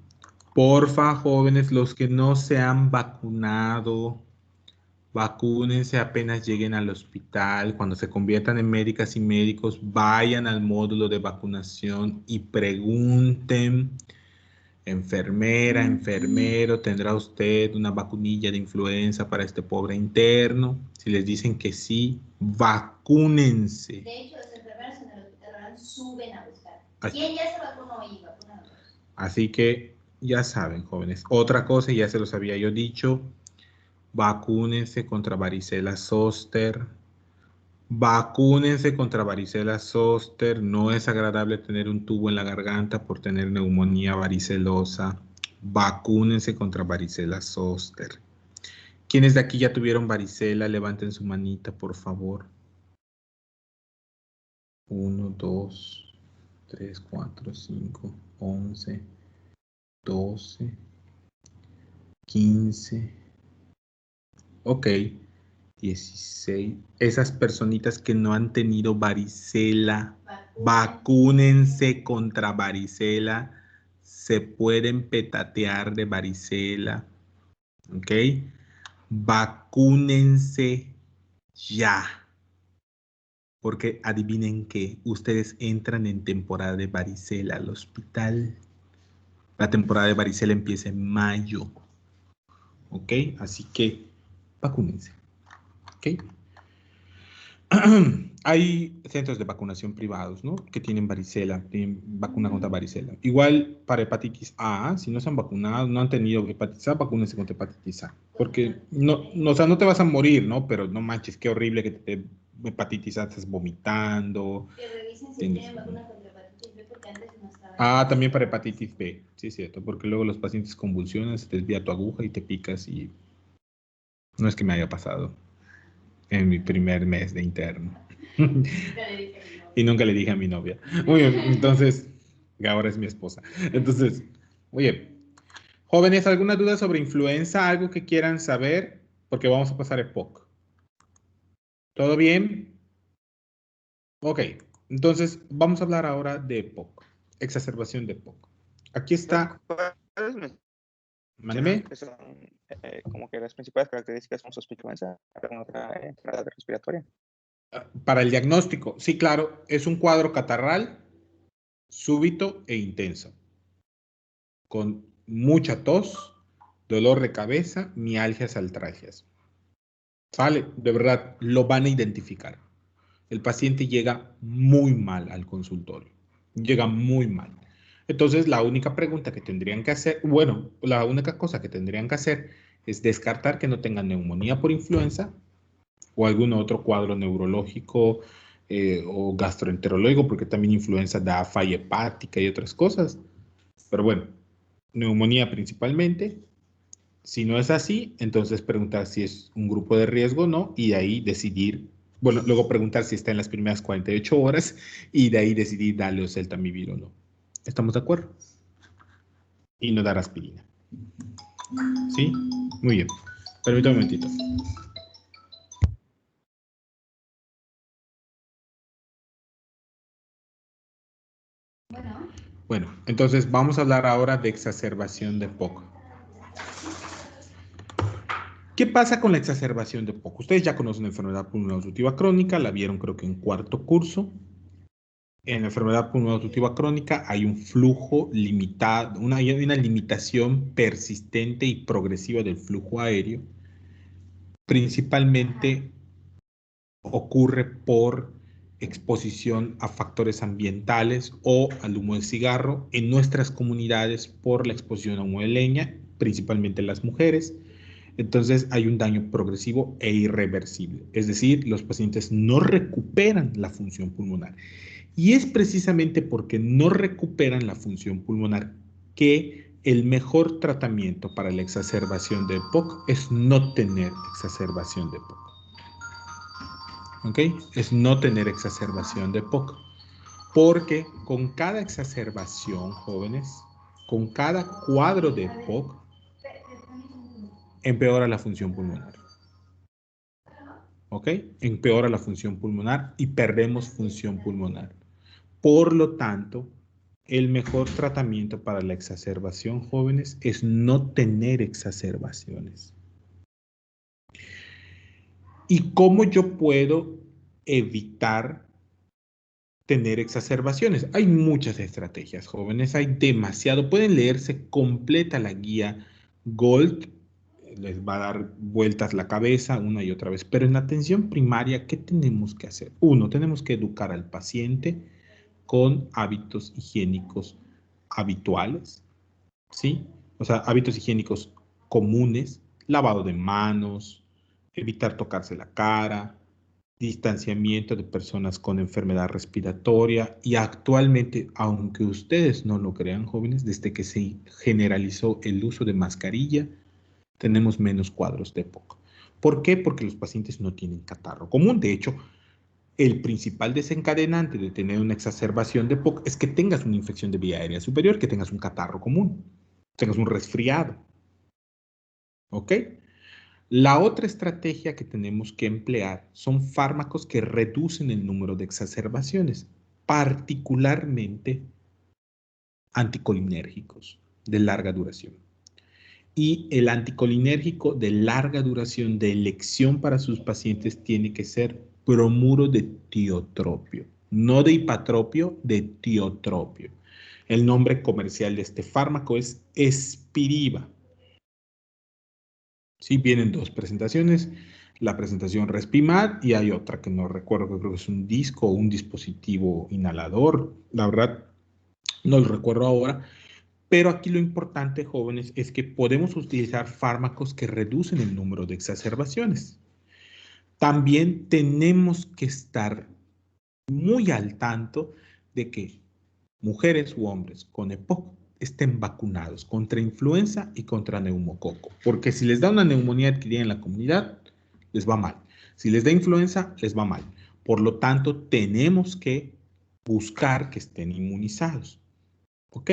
Porfa, jóvenes, los que no se han vacunado, vacúnense apenas lleguen al hospital. Cuando se conviertan en médicas y médicos, vayan al módulo de vacunación y pregunten, enfermera, enfermero, ¿tendrá usted una vacunilla de influenza para este pobre interno? Si les dicen que sí, vacúnense. De hecho, los enfermeros en el hospital rural suben a buscar. Así. ¿Quién ya se vacunó y vacuna a todos? Así que ya saben, jóvenes. Otra cosa, ya se los había yo dicho, vacúnense contra varicela zóster. Vacúnense contra varicela zóster. No es agradable tener un tubo en la garganta por tener neumonía varicelosa. Vacúnense contra varicela zóster. ¿Quiénes de aquí ya tuvieron varicela? Levanten su manita, por favor. 1, 2, 3, 4, 5, 11, 12, 15. Ok. 16. Esas personitas que no han tenido varicela, vacúnense contra varicela. Se pueden petatear de varicela. ¿Ok? Vacúnense ya. Porque adivinen qué, ustedes entran en temporada de varicela al hospital. La temporada de varicela empieza en mayo. ¿Ok? Así que vacúnense. ¿Ok? Hay centros de vacunación privados, ¿no? Que tienen varicela, tienen vacuna contra varicela. Igual para hepatitis A, si no se han vacunado, no han tenido hepatitis A, vacúnense contra hepatitis A. Porque o sea, no te vas a morir, ¿no? Pero no manches, qué horrible que te hepatitis A, estás vomitando. Que revisen si tienen vacuna contra hepatitis B porque antes no estaba. Ah, también para hepatitis B, sí es cierto, porque luego los pacientes convulsionan, se te desvía tu aguja y te picas y no es que me haya pasado en mi primer mes de interno. Y nunca le dije a mi novia. Muy bien, entonces, que ahora es mi esposa. Entonces, oye, jóvenes, ¿alguna duda sobre influenza? ¿Algo que quieran saber? Porque vamos a pasar EPOC. ¿Todo bien? Ok, entonces vamos a hablar ahora de EPOC. Exacerbación de EPOC. Aquí está. Mándeme. Que son como que las principales características son influenza, alguna otra enfermedad respiratoria. Para el diagnóstico, sí, claro, es un cuadro catarral súbito e intenso, con mucha tos, dolor de cabeza, mialgias, artralgias. ¿Sale? De verdad, lo van a identificar. El paciente llega muy mal al consultorio. Llega muy mal. Entonces, la única pregunta que tendrían que hacer, bueno, la única cosa que tendrían que hacer es descartar que no tengan neumonía por influenza o algún otro cuadro neurológico o gastroenterológico, porque también influenza da falla hepática y otras cosas. Pero bueno, neumonía principalmente. Si no es así, entonces preguntar si es un grupo de riesgo o no, y de ahí decidir, bueno, luego preguntar si está en las primeras 48 horas, y de ahí decidir darle oseltamivir o no. ¿Estamos de acuerdo? Y no dar aspirina. ¿Sí? Muy bien. Permítame un momentito. Bueno, entonces vamos a hablar ahora de exacerbación de EPOC. ¿Qué pasa con la exacerbación de EPOC? Ustedes ya conocen la enfermedad pulmonar obstructiva crónica, la vieron creo que en cuarto curso. En la enfermedad pulmonar obstructiva crónica hay un flujo limitado, una limitación persistente y progresiva del flujo aéreo. Principalmente ocurre por exposición a factores ambientales o al humo de cigarro en nuestras comunidades por la exposición a humo de leña, principalmente en las mujeres. Entonces hay un daño progresivo e irreversible, es decir, los pacientes no recuperan la función pulmonar. Y es precisamente porque no recuperan la función pulmonar que el mejor tratamiento para la exacerbación de EPOC es no tener exacerbación de EPOC. ¿Ok? Es no tener exacerbación de EPOC. Porque con cada exacerbación, jóvenes, con cada cuadro de EPOC, empeora la función pulmonar. ¿Ok? Empeora la función pulmonar y perdemos función pulmonar. Por lo tanto, el mejor tratamiento para la exacerbación, jóvenes, es no tener exacerbaciones. ¿Y cómo yo puedo evitar tener exacerbaciones? Hay muchas estrategias, jóvenes, hay demasiado. Pueden leerse completa la guía Gold, les va a dar vueltas la cabeza una y otra vez. Pero en la atención primaria, ¿qué tenemos que hacer? Uno, tenemos que educar al paciente con hábitos higiénicos habituales, ¿sí? O sea, hábitos higiénicos comunes, lavado de manos, evitar tocarse la cara, distanciamiento de personas con enfermedad respiratoria y actualmente, aunque ustedes no lo crean, jóvenes, desde que se generalizó el uso de mascarilla, tenemos menos cuadros de EPOC. ¿Por qué? Porque los pacientes no tienen catarro común. De hecho, el principal desencadenante de tener una exacerbación de EPOC es que tengas una infección de vía aérea superior, que tengas un catarro común, tengas un resfriado. ¿Ok? La otra estrategia que tenemos que emplear son fármacos que reducen el número de exacerbaciones, particularmente anticolinérgicos de larga duración. Y el anticolinérgico de larga duración de elección para sus pacientes tiene que ser bromuro de tiotropio, no de hipatropio, de tiotropio. El nombre comercial de este fármaco es Spiriva. Sí, vienen dos presentaciones, la presentación Respimat y hay otra que no recuerdo, que creo que es un disco o un dispositivo inhalador. La verdad, no lo recuerdo ahora. Pero aquí lo importante, jóvenes, es que podemos utilizar fármacos que reducen el número de exacerbaciones. También tenemos que estar muy al tanto de que mujeres u hombres con EPOC estén vacunados contra influenza y contra neumococo. Porque si les da una neumonía adquirida en la comunidad, les va mal. Si les da influenza, les va mal. Por lo tanto, tenemos que buscar que estén inmunizados. ¿Ok?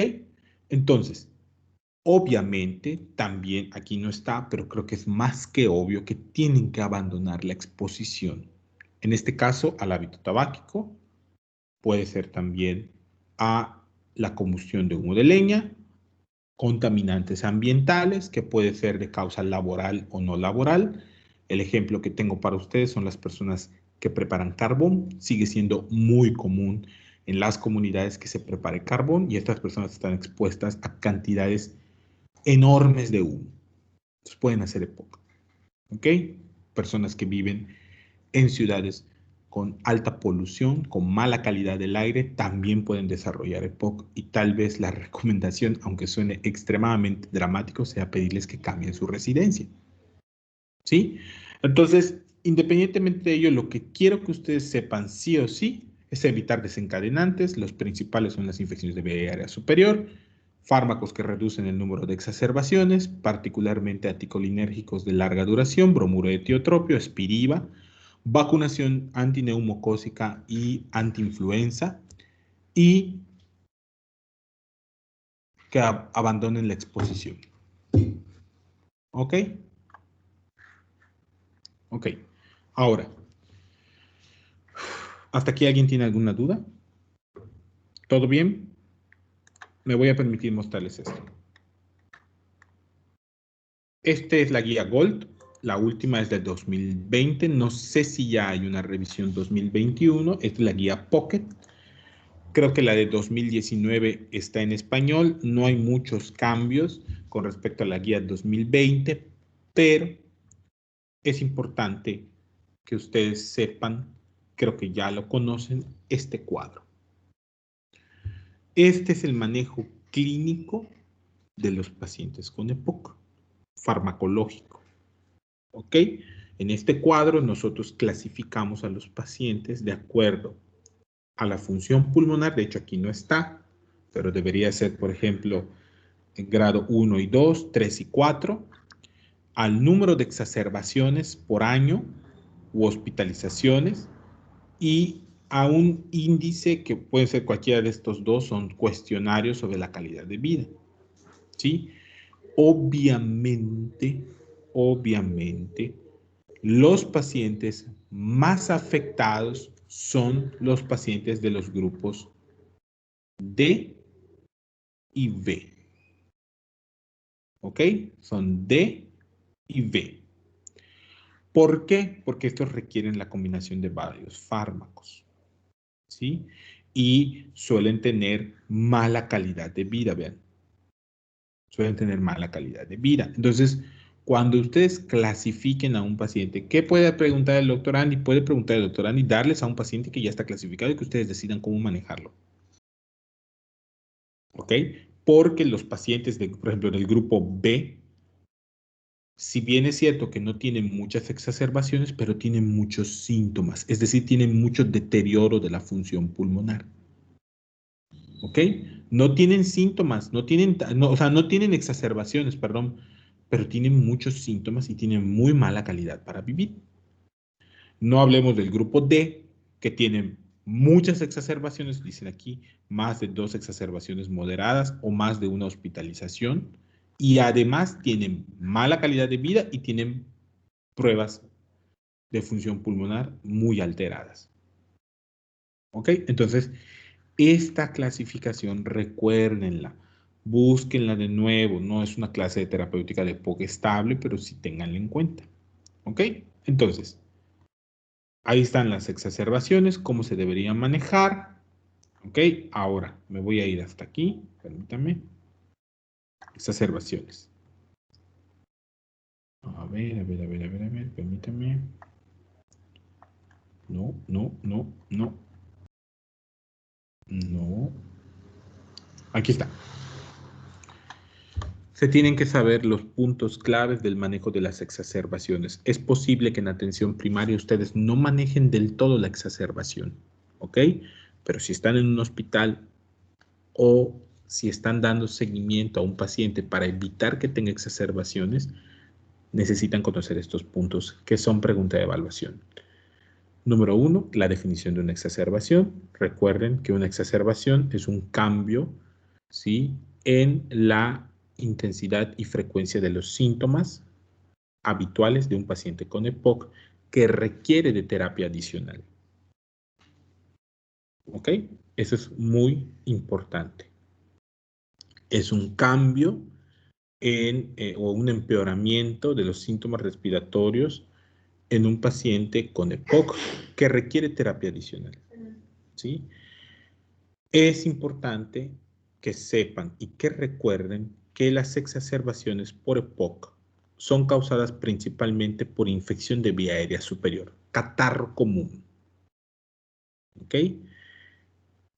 Entonces, obviamente, también aquí no está, pero creo que es más que obvio que tienen que abandonar la exposición. En este caso, al hábito tabáquico, puede ser también a la combustión de humo de leña, contaminantes ambientales, que puede ser de causa laboral o no laboral. El ejemplo que tengo para ustedes son las personas que preparan carbón. Sigue siendo muy común en las comunidades que se prepare carbón y estas personas están expuestas a cantidades enormes de humo. Entonces pueden hacer EPOC. ¿Ok? Personas que viven en ciudades con alta polución, con mala calidad del aire, también pueden desarrollar EPOC y tal vez la recomendación, aunque suene extremadamente dramático, sea pedirles que cambien su residencia. ¿Sí? Entonces, independientemente de ello, lo que quiero que ustedes sepan sí o sí es evitar desencadenantes. Los principales son las infecciones de vía aérea superior, fármacos que reducen el número de exacerbaciones, particularmente anticolinérgicos de larga duración, bromuro de tiotropio, Spiriva, vacunación antineumocócica y antiinfluenza, y que abandonen la exposición. ¿Ok? Ok. Ahora, ¿hasta aquí alguien tiene alguna duda? ¿Todo bien? Me voy a permitir mostrarles esto. Esta es la guía Gold. La última es del 2020. No sé si ya hay una revisión 2021. Esta es la guía Pocket. Creo que la de 2019 está en español. No hay muchos cambios con respecto a la guía 2020, pero es importante que ustedes sepan, creo que ya lo conocen, este cuadro. Este es el manejo clínico de los pacientes con EPOC, farmacológico. ¿Ok? En este cuadro nosotros clasificamos a los pacientes de acuerdo a la función pulmonar. De hecho, aquí no está, pero debería ser, por ejemplo, en grado 1 y 2, 3 y 4, al número de exacerbaciones por año u hospitalizaciones y a un índice que puede ser cualquiera de estos dos, son cuestionarios sobre la calidad de vida, ¿sí? Obviamente, los pacientes más afectados son los pacientes de los grupos D y B. ¿Ok? Son D y B. ¿Por qué? Porque estos requieren la combinación de varios fármacos, ¿sí? Y suelen tener mala calidad de vida, vean. Suelen tener mala calidad de vida. Entonces, cuando ustedes clasifiquen a un paciente, ¿qué puede preguntar el doctor Andy? Puede preguntar el doctor Andy, darles a un paciente que ya está clasificado y que ustedes decidan cómo manejarlo. ¿Ok? Porque los pacientes, por ejemplo, del grupo B, si bien es cierto que no tienen muchas exacerbaciones, pero tienen muchos síntomas, es decir, tienen mucho deterioro de la función pulmonar. ¿Ok? No tienen síntomas, no tienen, o sea, no tienen exacerbaciones, perdón, pero tienen muchos síntomas y tienen muy mala calidad para vivir. No hablemos del grupo D, que tienen muchas exacerbaciones, dicen aquí, más de 2 exacerbaciones moderadas o más de una hospitalización, y además tienen mala calidad de vida y tienen pruebas de función pulmonar muy alteradas. ¿Ok? Entonces, esta clasificación, recuérdenla, búsquenla de nuevo. No es una clase de terapéutica de poco estable, pero sí ténganla en cuenta. ¿Ok? Entonces, ahí están las exacerbaciones, cómo se deberían manejar. ¿Ok? Ahora, me voy a ir hasta aquí. Permítanme. Exacerbaciones. A ver, permítanme. No. Aquí está. Se tienen que saber los puntos claves del manejo de las exacerbaciones. Es posible que en atención primaria ustedes no manejen del todo la exacerbación, ¿ok? Pero si están en un hospital o si están dando seguimiento a un paciente para evitar que tenga exacerbaciones, necesitan conocer estos puntos que son pregunta de evaluación. Número 1, la definición de una exacerbación. Recuerden que una exacerbación es un cambio, ¿sí?, en la intensidad y frecuencia de los síntomas habituales de un paciente con EPOC que requiere de terapia adicional. ¿Ok? Eso es muy importante. Es un cambio o un empeoramiento de los síntomas respiratorios en un paciente con EPOC que requiere terapia adicional. ¿Sí? Es importante que sepan y que recuerden que las exacerbaciones por EPOC son causadas principalmente por infección de vía aérea superior, catarro común. ¿Ok?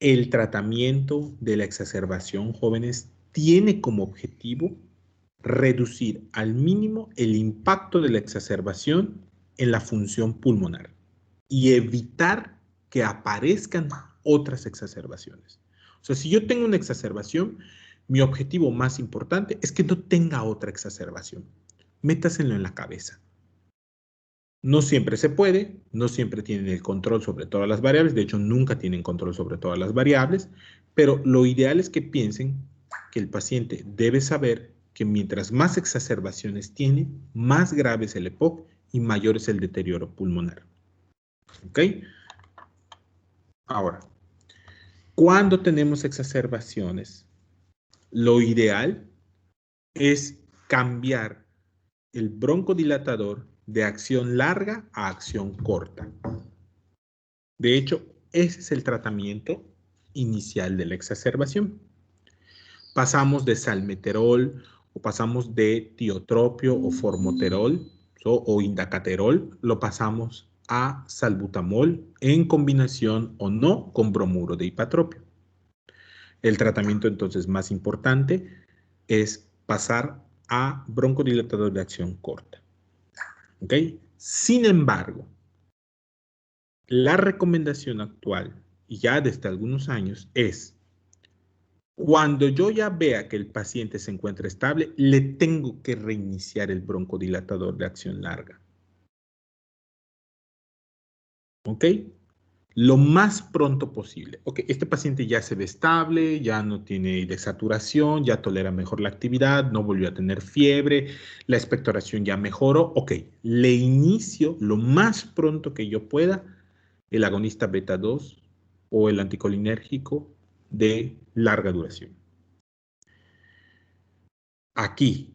El tratamiento de la exacerbación, jóvenes, tiene como objetivo reducir al mínimo el impacto de la exacerbación en la función pulmonar y evitar que aparezcan otras exacerbaciones. O sea, si yo tengo una exacerbación, mi objetivo más importante es que no tenga otra exacerbación. Métaselo en la cabeza. No siempre se puede, no siempre tienen el control sobre todas las variables, de hecho nunca tienen control sobre todas las variables, pero lo ideal es que piensen que el paciente debe saber que mientras más exacerbaciones tiene, más grave es el EPOC y mayor es el deterioro pulmonar. ¿Ok? Ahora, cuando tenemos exacerbaciones, lo ideal es cambiar el broncodilatador de acción larga a acción corta. De hecho, ese es el tratamiento inicial de la exacerbación. Pasamos de salmeterol o pasamos de tiotropio o formoterol o indacaterol, lo pasamos a salbutamol en combinación o no con bromuro de hipatropio. El tratamiento entonces más importante es pasar a broncodilatador de acción corta. ¿Ok? Sin embargo, la recomendación actual, y ya desde algunos años, es cuando yo ya vea que el paciente se encuentra estable, le tengo que reiniciar el broncodilatador de acción larga. ¿Ok? lo más pronto posible. Ok, este paciente ya se ve estable, ya no tiene desaturación, ya tolera mejor la actividad, no volvió a tener fiebre, la expectoración ya mejoró. Ok, le inicio lo más pronto que yo pueda el agonista beta 2 o el anticolinérgico de larga duración. Aquí,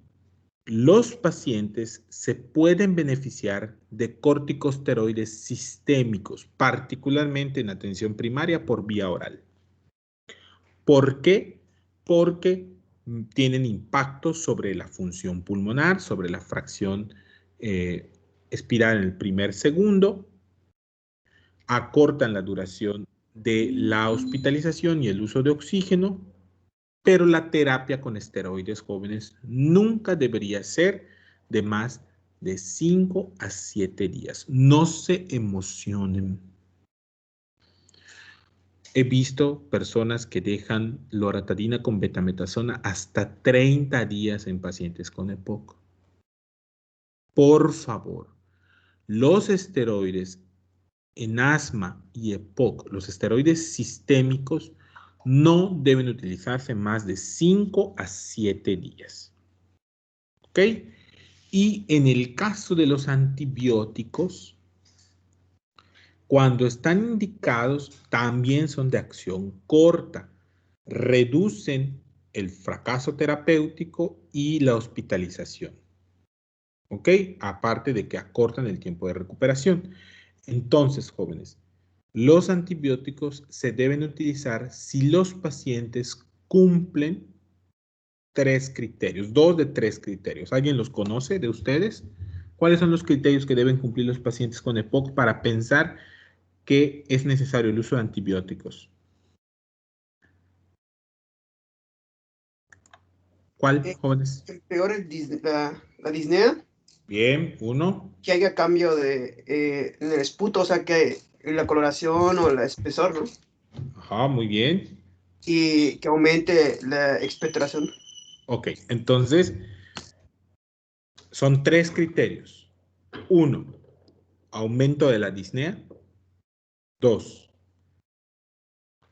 los pacientes se pueden beneficiar de corticosteroides sistémicos, particularmente en atención primaria por vía oral. ¿Por qué? Porque tienen impacto sobre la función pulmonar, sobre la fracción espiral en el primer segundo, acortan la duración de la hospitalización y el uso de oxígeno, pero la terapia con esteroides jóvenes nunca debería ser de más de 5 a 7 días. No se emocionen. He visto personas que dejan loratadina con betametasona hasta 30 días en pacientes con EPOC. Por favor, los esteroides en asma y EPOC, los esteroides sistémicos, no deben utilizarse más de 5 a 7 días. ¿Ok? Y en el caso de los antibióticos, cuando están indicados, también son de acción corta. Reducen el fracaso terapéutico y la hospitalización. ¿Ok? Aparte de que acortan el tiempo de recuperación. Entonces, jóvenes, los antibióticos se deben utilizar si los pacientes cumplen 3 criterios, 2 de 3 criterios. ¿Alguien los conoce de ustedes? ¿Cuáles son los criterios que deben cumplir los pacientes con EPOC para pensar que es necesario el uso de antibióticos? ¿Cuál, jóvenes? Peor la disnea, Bien, 1. que haya cambio en el esputo, o sea, que la coloración o el espesor, ¿no? Ajá, muy bien. Y que aumente la expectoración. Ok, entonces son 3 criterios. 1, aumento de la disnea. 2,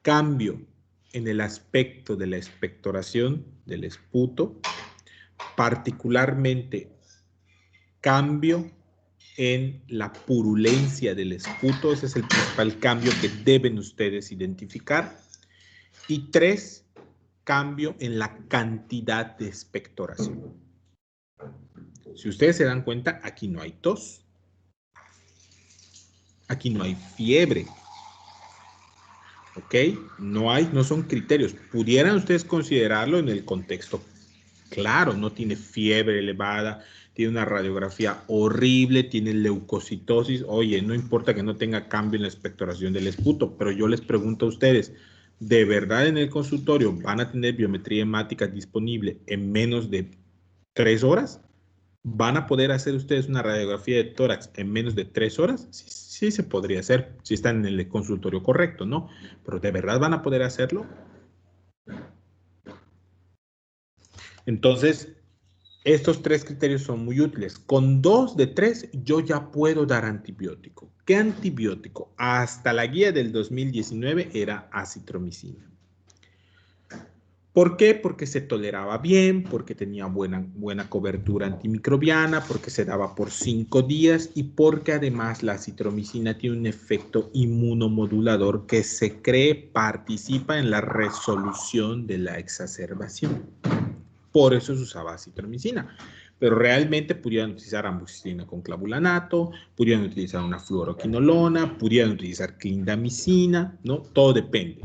cambio en el aspecto de la expectoración del esputo, particularmente cambio en la purulencia del esputo. Ese es el principal cambio que deben ustedes identificar. Y 3, cambio en la cantidad de expectoración. Si ustedes se dan cuenta, aquí no hay tos, aquí no hay fiebre, ¿ok? No son criterios. Pudieran ustedes considerarlo en el contexto. Claro, no tiene fiebre elevada, tiene una radiografía horrible, tiene leucocitosis. Oye, no importa que no tenga cambio en la expectoración del esputo, pero yo les pregunto a ustedes, ¿de verdad en el consultorio van a tener biometría hemática disponible en menos de 3 horas? ¿Van a poder hacer ustedes una radiografía de tórax en menos de 3 horas? Sí, sí se podría hacer, si están en el consultorio correcto, ¿no? Pero ¿de verdad van a poder hacerlo? Entonces, estos 3 criterios son muy útiles. Con 2 de 3 yo ya puedo dar antibiótico. ¿Qué antibiótico? Hasta la guía del 2019 era acitromicina. ¿Por qué? Porque se toleraba bien, porque tenía buena cobertura antimicrobiana, porque se daba por 5 días y porque además la acitromicina tiene un efecto inmunomodulador que se cree participa en la resolución de la exacerbación. Por eso se usaba acitromicina. Pero realmente pudieran utilizar amoxicilina con clavulanato, pudieran utilizar una fluoroquinolona, pudieran utilizar clindamicina, ¿no? Todo depende.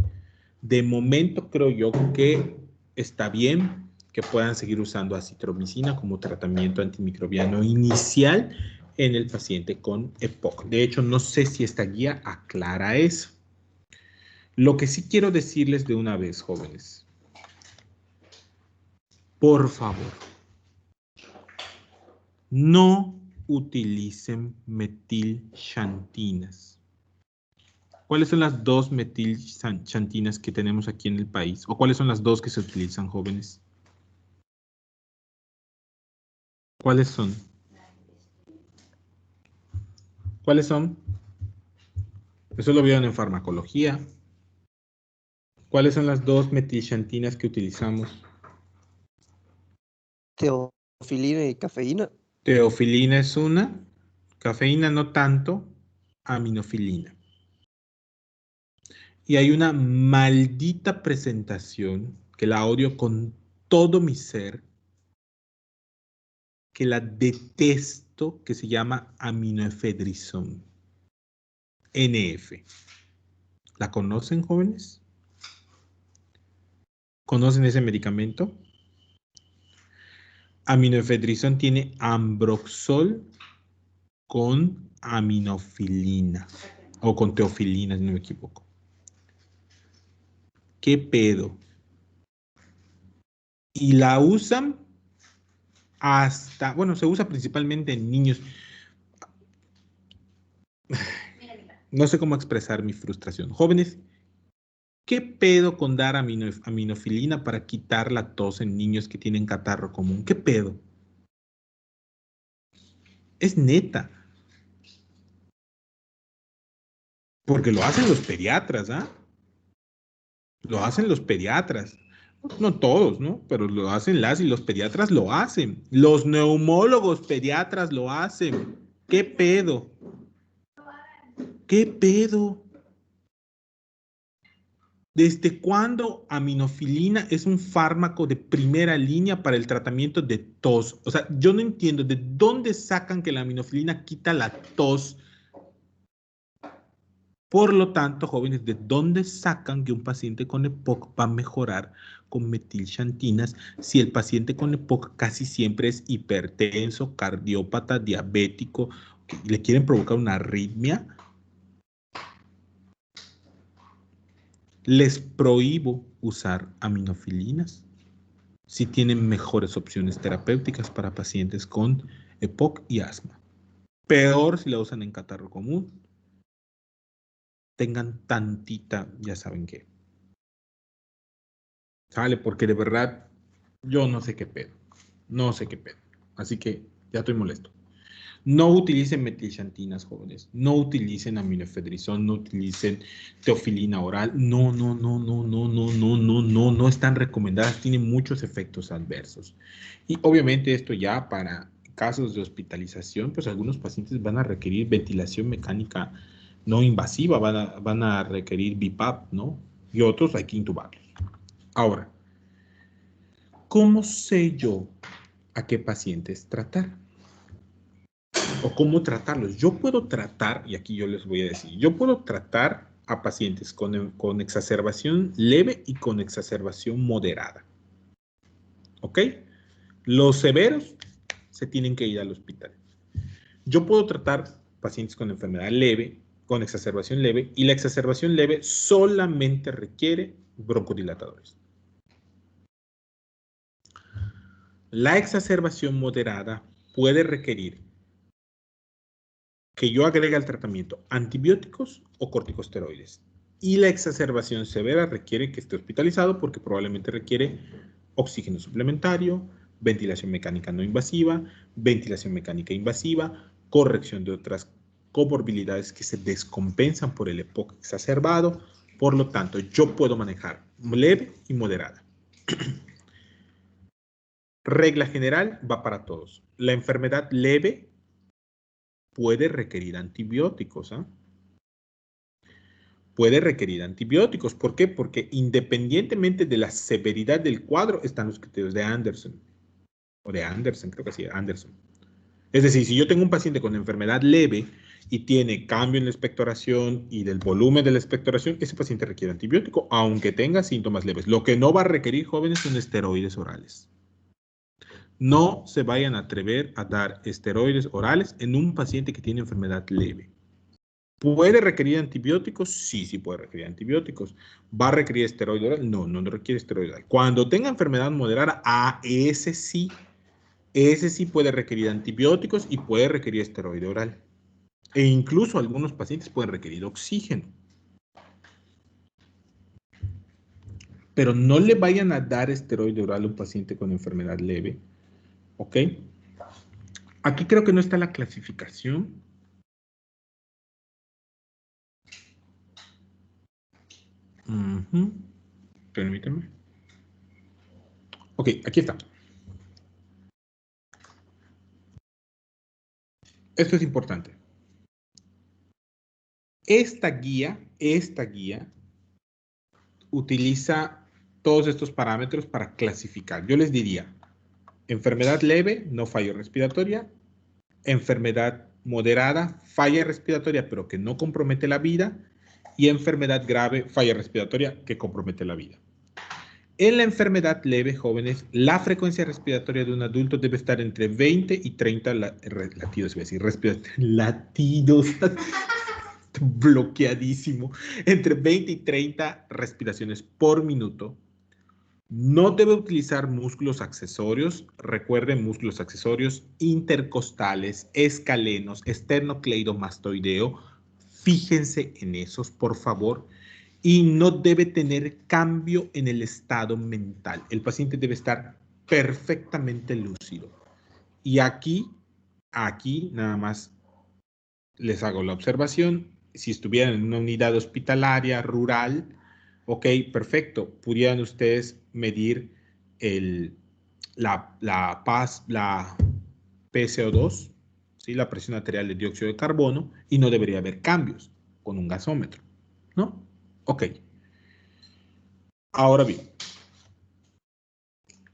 De momento creo yo que está bien que puedan seguir usando acitromicina como tratamiento antimicrobiano inicial en el paciente con EPOC. De hecho, no sé si esta guía aclara eso. Lo que sí quiero decirles de una vez, jóvenes, por favor, no utilicen metilxantinas. ¿Cuáles son las 2 metilxantinas que tenemos aquí en el país? ¿O cuáles son las 2 que se utilizan, jóvenes? ¿Cuáles son? ¿Cuáles son? Eso lo vieron en farmacología. ¿Cuáles son las dos metilxantinas que utilizamos? Teofilina y cafeína. Teofilina es una, cafeína no tanto, aminofilina. Y hay una maldita presentación que la odio con todo mi ser, que la detesto, que se llama aminoefedrizón, NF. ¿La conocen, jóvenes? ¿Conocen ese medicamento? Aminoefedrizón tiene ambroxol con aminofilina, o con teofilina, si no me equivoco. ¿Qué pedo? Y la usan hasta, bueno, se usa principalmente en niños. No sé cómo expresar mi frustración. Jóvenes, ¿qué pedo con dar aminofilina para quitar la tos en niños que tienen catarro común? ¿Qué pedo? Es neta. Porque lo hacen los pediatras, ¿ah? Lo hacen los pediatras. No todos, ¿no? Pero lo hacen las y los pediatras lo hacen. Los neumólogos pediatras lo hacen. ¿Qué pedo? ¿Qué pedo? ¿Desde cuándo aminofilina es un fármaco de primera línea para el tratamiento de tos? O sea, yo no entiendo de dónde sacan que la aminofilina quita la tos. Por lo tanto, jóvenes, ¿de dónde sacan que un paciente con EPOC va a mejorar con metilxantinas si el paciente con EPOC casi siempre es hipertenso, cardiópata, diabético, que le quieren provocar una arritmia? Les prohíbo usar aminofilinas si tienen mejores opciones terapéuticas para pacientes con EPOC y asma. Peor si la usan en catarro común. Tengan tantita, ya saben qué. ¿Sale? Porque de verdad, yo no sé qué pedo. No sé qué pedo. Así que ya estoy molesto. No utilicen metilxantinas, jóvenes. No utilicen aminofedrizón, no utilicen teofilina oral. No, no, no, no, no, no, no, no, no, no están recomendadas. Tienen muchos efectos adversos. Y obviamente esto ya para casos de hospitalización, pues algunos pacientes van a requerir ventilación mecánica no invasiva, van a requerir BiPAP, ¿no? Y otros hay que intubarlos. Ahora, ¿cómo sé yo a qué pacientes tratar? ¿O cómo tratarlos? Yo puedo tratar, y aquí yo les voy a decir, yo puedo tratar a pacientes con exacerbación leve y con exacerbación moderada. ¿Ok? Los severos se tienen que ir al hospital. Yo puedo tratar pacientes con enfermedad leve, con exacerbación leve, y la exacerbación leve solamente requiere broncodilatadores. La exacerbación moderada puede requerir que yo agregue al tratamiento antibióticos o corticosteroides. Y la exacerbación severa requiere que esté hospitalizado porque probablemente requiere oxígeno suplementario, ventilación mecánica no invasiva, ventilación mecánica invasiva, corrección de otras comorbilidades que se descompensan por el EPOC exacerbado. Por lo tanto, yo puedo manejar leve y moderada. Regla general va para todos. La enfermedad leve puede requerir antibióticos, ¿eh? Puede requerir antibióticos. ¿Por qué? Porque independientemente de la severidad del cuadro, están los criterios de Anderson. O de Anderson, creo que sí, Anderson. Es decir, si yo tengo un paciente con enfermedad leve y tiene cambio en la expectoración y del volumen de la expectoración, ese paciente requiere antibiótico, aunque tenga síntomas leves. Lo que no va a requerir, jóvenes, son esteroides orales. No se vayan a atrever a dar esteroides orales en un paciente que tiene enfermedad leve. ¿Puede requerir antibióticos? Sí, sí puede requerir antibióticos. ¿Va a requerir esteroide oral? No, no requiere esteroide oral. Cuando tenga enfermedad moderada, ese sí puede requerir antibióticos y puede requerir esteroide oral. E incluso algunos pacientes pueden requerir oxígeno. Pero no le vayan a dar esteroide oral a un paciente con enfermedad leve. ¿Ok? Aquí creo que no está la clasificación. Ujú. Permíteme. Ok, aquí está. Esto es importante. Esta guía utiliza todos estos parámetros para clasificar. Yo les diría, enfermedad leve, no falla respiratoria, enfermedad moderada, falla respiratoria, pero que no compromete la vida, y enfermedad grave, falla respiratoria, que compromete la vida. En la enfermedad leve, jóvenes, la frecuencia respiratoria de un adulto debe estar entre 20 y 30 latidos, voy a decir, latidos, bloqueadísimo, entre 20 y 30 respiraciones por minuto. No debe utilizar músculos accesorios. Recuerden, músculos accesorios intercostales, escalenos, esternocleidomastoideo. Fíjense en esos, por favor. Y no debe tener cambio en el estado mental. El paciente debe estar perfectamente lúcido. Y aquí nada más les hago la observación. Si estuvieran en una unidad hospitalaria, rural, ok, perfecto. Pudieran ustedes medir la PCO2, ¿sí? La presión arterial de dióxido de carbono, y no debería haber cambios con un gasómetro, ¿no? Ok. Ahora bien,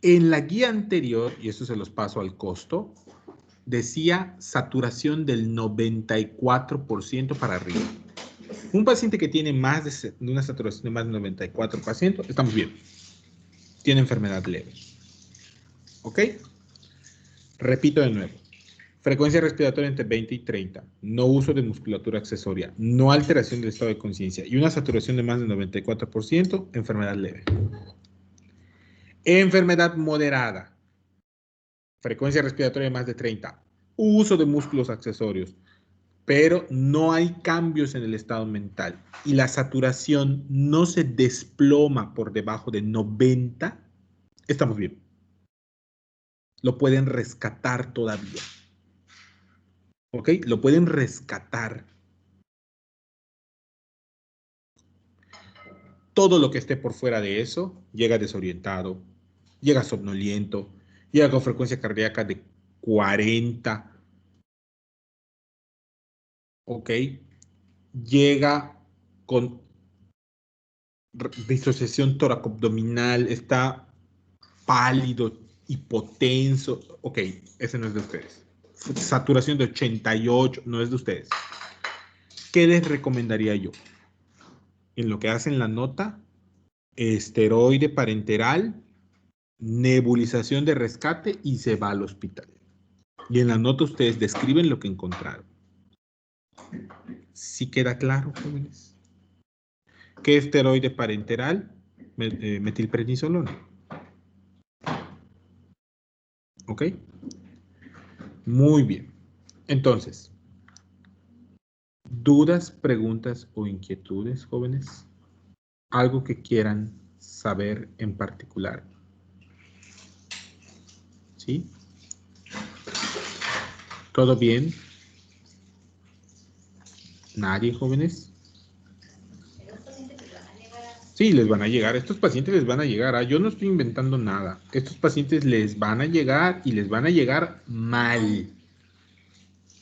en la guía anterior, y esto se los paso al costo, decía saturación del 94% para arriba. Un paciente que tiene más de una saturación de más del 94%, estamos bien. Tiene enfermedad leve. ¿Ok? Repito de nuevo. Frecuencia respiratoria entre 20 y 30. No uso de musculatura accesoria. No alteración del estado de conciencia. Y una saturación de más del 94%, enfermedad leve. Enfermedad moderada. Frecuencia respiratoria de más de 30. Uso de músculos accesorios. Pero no hay cambios en el estado mental. Y la saturación no se desploma por debajo de 90. Estamos bien. Lo pueden rescatar todavía. ¿Ok? Lo pueden rescatar. Todo lo que esté por fuera de eso llega desorientado, llega somnoliento, llega con frecuencia cardíaca de 40. ¿Ok? Llega con disociación toracoabdominal, está pálido, hipotenso. Ok, ese no es de ustedes. Saturación de 88, no es de ustedes. ¿Qué les recomendaría yo? En lo que hacen la nota, esteroide parenteral, nebulización de rescate y se va al hospital. Y en la nota ustedes describen lo que encontraron. ¿Sí queda claro, jóvenes? ¿Qué esteroide parenteral? Metilprednisolona. ¿Ok? Muy bien. Entonces, ¿dudas, preguntas o inquietudes, jóvenes? ¿Algo que quieran saber en particular? ¿Sí? ¿Todo bien? ¿Nadie, jóvenes? Sí, les van a llegar. Estos pacientes les van a llegar. Yo no estoy inventando nada. Estos pacientes les van a llegar y les van a llegar mal.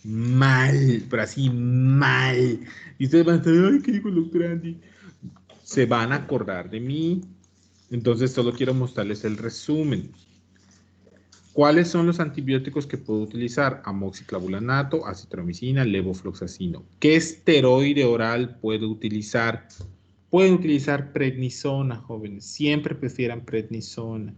Mal, pero así mal. Y ustedes van a estar, ay, ¿qué dijo el doctor Andy? Se van a acordar de mí. Entonces solo quiero mostrarles el resumen. ¿Cuáles son los antibióticos que puedo utilizar? Amoxiclavulanato, acitromicina, levofloxacino. ¿Qué esteroide oral puedo utilizar? Pueden utilizar prednisona, jóvenes. Siempre prefieran prednisona.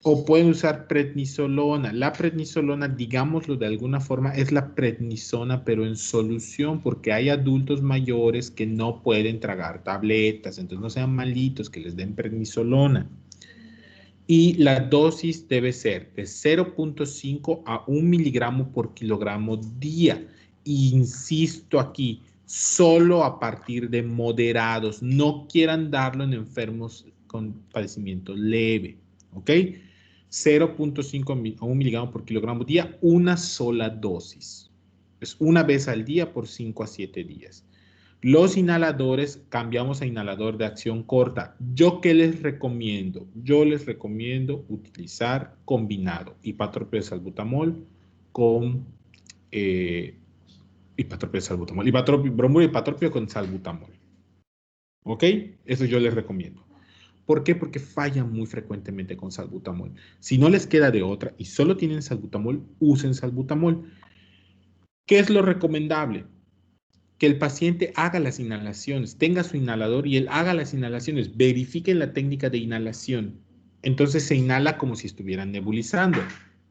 O pueden usar prednisolona. La prednisolona, digámoslo de alguna forma, es la prednisona, pero en solución, porque hay adultos mayores que no pueden tragar tabletas. Entonces no sean malitos que les den prednisolona. Y la dosis debe ser de 0.5 a 1 miligramo por kilogramo día. Insisto aquí, solo a partir de moderados. No quieran darlo en enfermos con padecimiento leve. ¿Ok? 0.5 a 1 miligramo por kilogramo día, una sola dosis. Es una vez al día por 5 a 7 días. Los inhaladores, cambiamos a inhalador de acción corta. ¿Yo qué les recomiendo? Yo les recomiendo utilizar combinado ipatropio de salbutamol con ipatropio de salbutamol. Bromuro ipatropio con salbutamol. ¿Ok? Eso yo les recomiendo. ¿Por qué? Porque fallan muy frecuentemente con salbutamol. Si no les queda de otra y solo tienen salbutamol, usen salbutamol. ¿Qué es lo recomendable? Que el paciente haga las inhalaciones, tenga su inhalador y él haga las inhalaciones, verifiquen la técnica de inhalación. Entonces se inhala como si estuvieran nebulizando.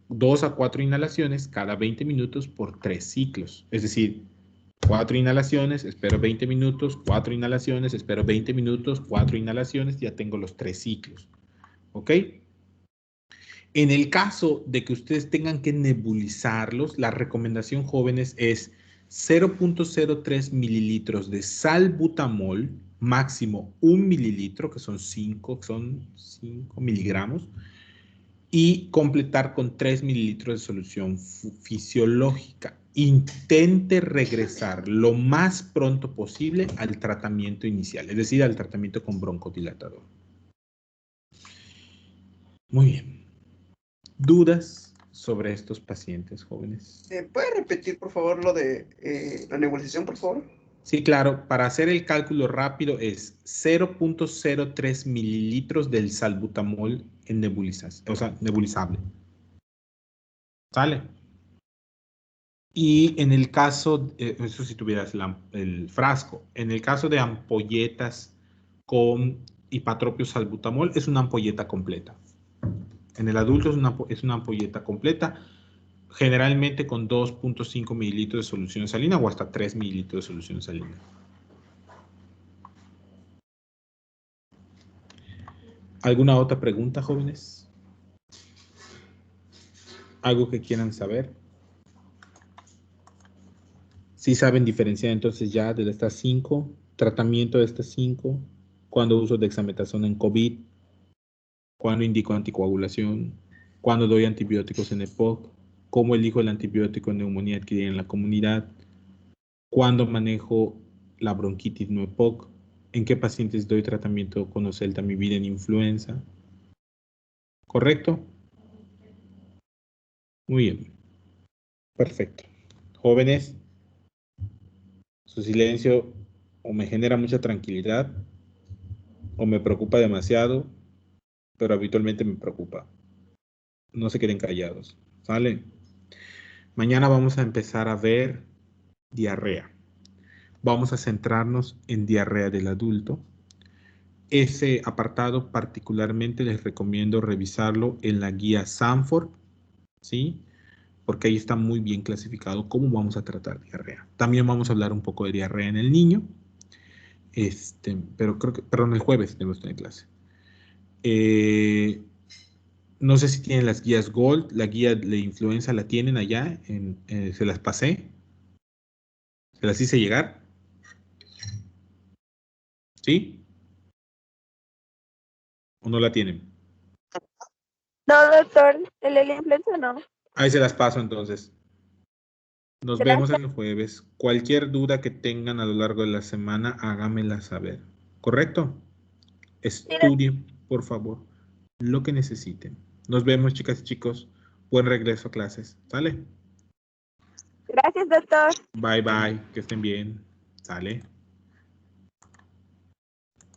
2 a 4 inhalaciones cada 20 minutos por 3 ciclos. Es decir, 4 inhalaciones, espero 20 minutos, 4 inhalaciones, espero 20 minutos, 4 inhalaciones, ya tengo los 3 ciclos. ¿Ok? En el caso de que ustedes tengan que nebulizarlos, la recomendación, jóvenes, es 0.03 mililitros de salbutamol, máximo 1 mililitro, que son 5 miligramos, y completar con 3 mililitros de solución fisiológica. Intente regresar lo más pronto posible al tratamiento inicial, es decir, al tratamiento con broncodilatador. Muy bien. ¿Dudas sobre estos pacientes jóvenes? ¿Puede repetir, por favor, lo de la nebulización, por favor? Sí, claro. Para hacer el cálculo rápido es 0.03 mililitros del salbutamol en nebulizable. ¿Sale? Y en el caso, eso si tuvieras el frasco, en el caso de ampolletas con ipatropio salbutamol, es una ampolleta completa. En el adulto es una ampolleta completa, generalmente con 2.5 mililitros de solución salina o hasta 3 mililitros de solución salina. ¿Alguna otra pregunta, jóvenes? ¿Algo que quieran saber? ¿Sí saben diferenciar entonces ya de estas 5? Tratamiento de estas 5. ¿Cuándo uso dexametasona en COVID? ¿Cuándo indico anticoagulación? ¿Cuándo doy antibióticos en EPOC? ¿Cómo elijo el antibiótico en neumonía adquirida en la comunidad? ¿Cuándo manejo la bronquitis no EPOC? ¿En qué pacientes doy tratamiento con oseltamivir en influenza? ¿Correcto? Muy bien. Perfecto. Jóvenes, su silencio o me genera mucha tranquilidad o me preocupa demasiado, pero habitualmente me preocupa. No se queden callados. ¿Sale? Mañana vamos a empezar a ver diarrea. Vamos a centrarnos en diarrea del adulto. Ese apartado particularmente les recomiendo revisarlo en la guía Sanford, ¿sí? Porque ahí está muy bien clasificado cómo vamos a tratar diarrea. También vamos a hablar un poco de diarrea en el niño, pero creo que, perdón, el jueves tenemos que tener clase. No sé si tienen las guías Gold, la guía de influenza la tienen allá, se las pasé, se las hice llegar, ¿sí? ¿O no la tienen? No, doctor, el de la influenza no. Ahí se las paso entonces. Nos vemos el jueves. Cualquier duda que tengan a lo largo de la semana, háganmela saber. ¿Correcto? Estudien, por favor, lo que necesiten. Nos vemos, chicas y chicos. Buen regreso a clases. ¿Sale? Gracias, doctor. Bye, bye. Que estén bien. ¿Sale?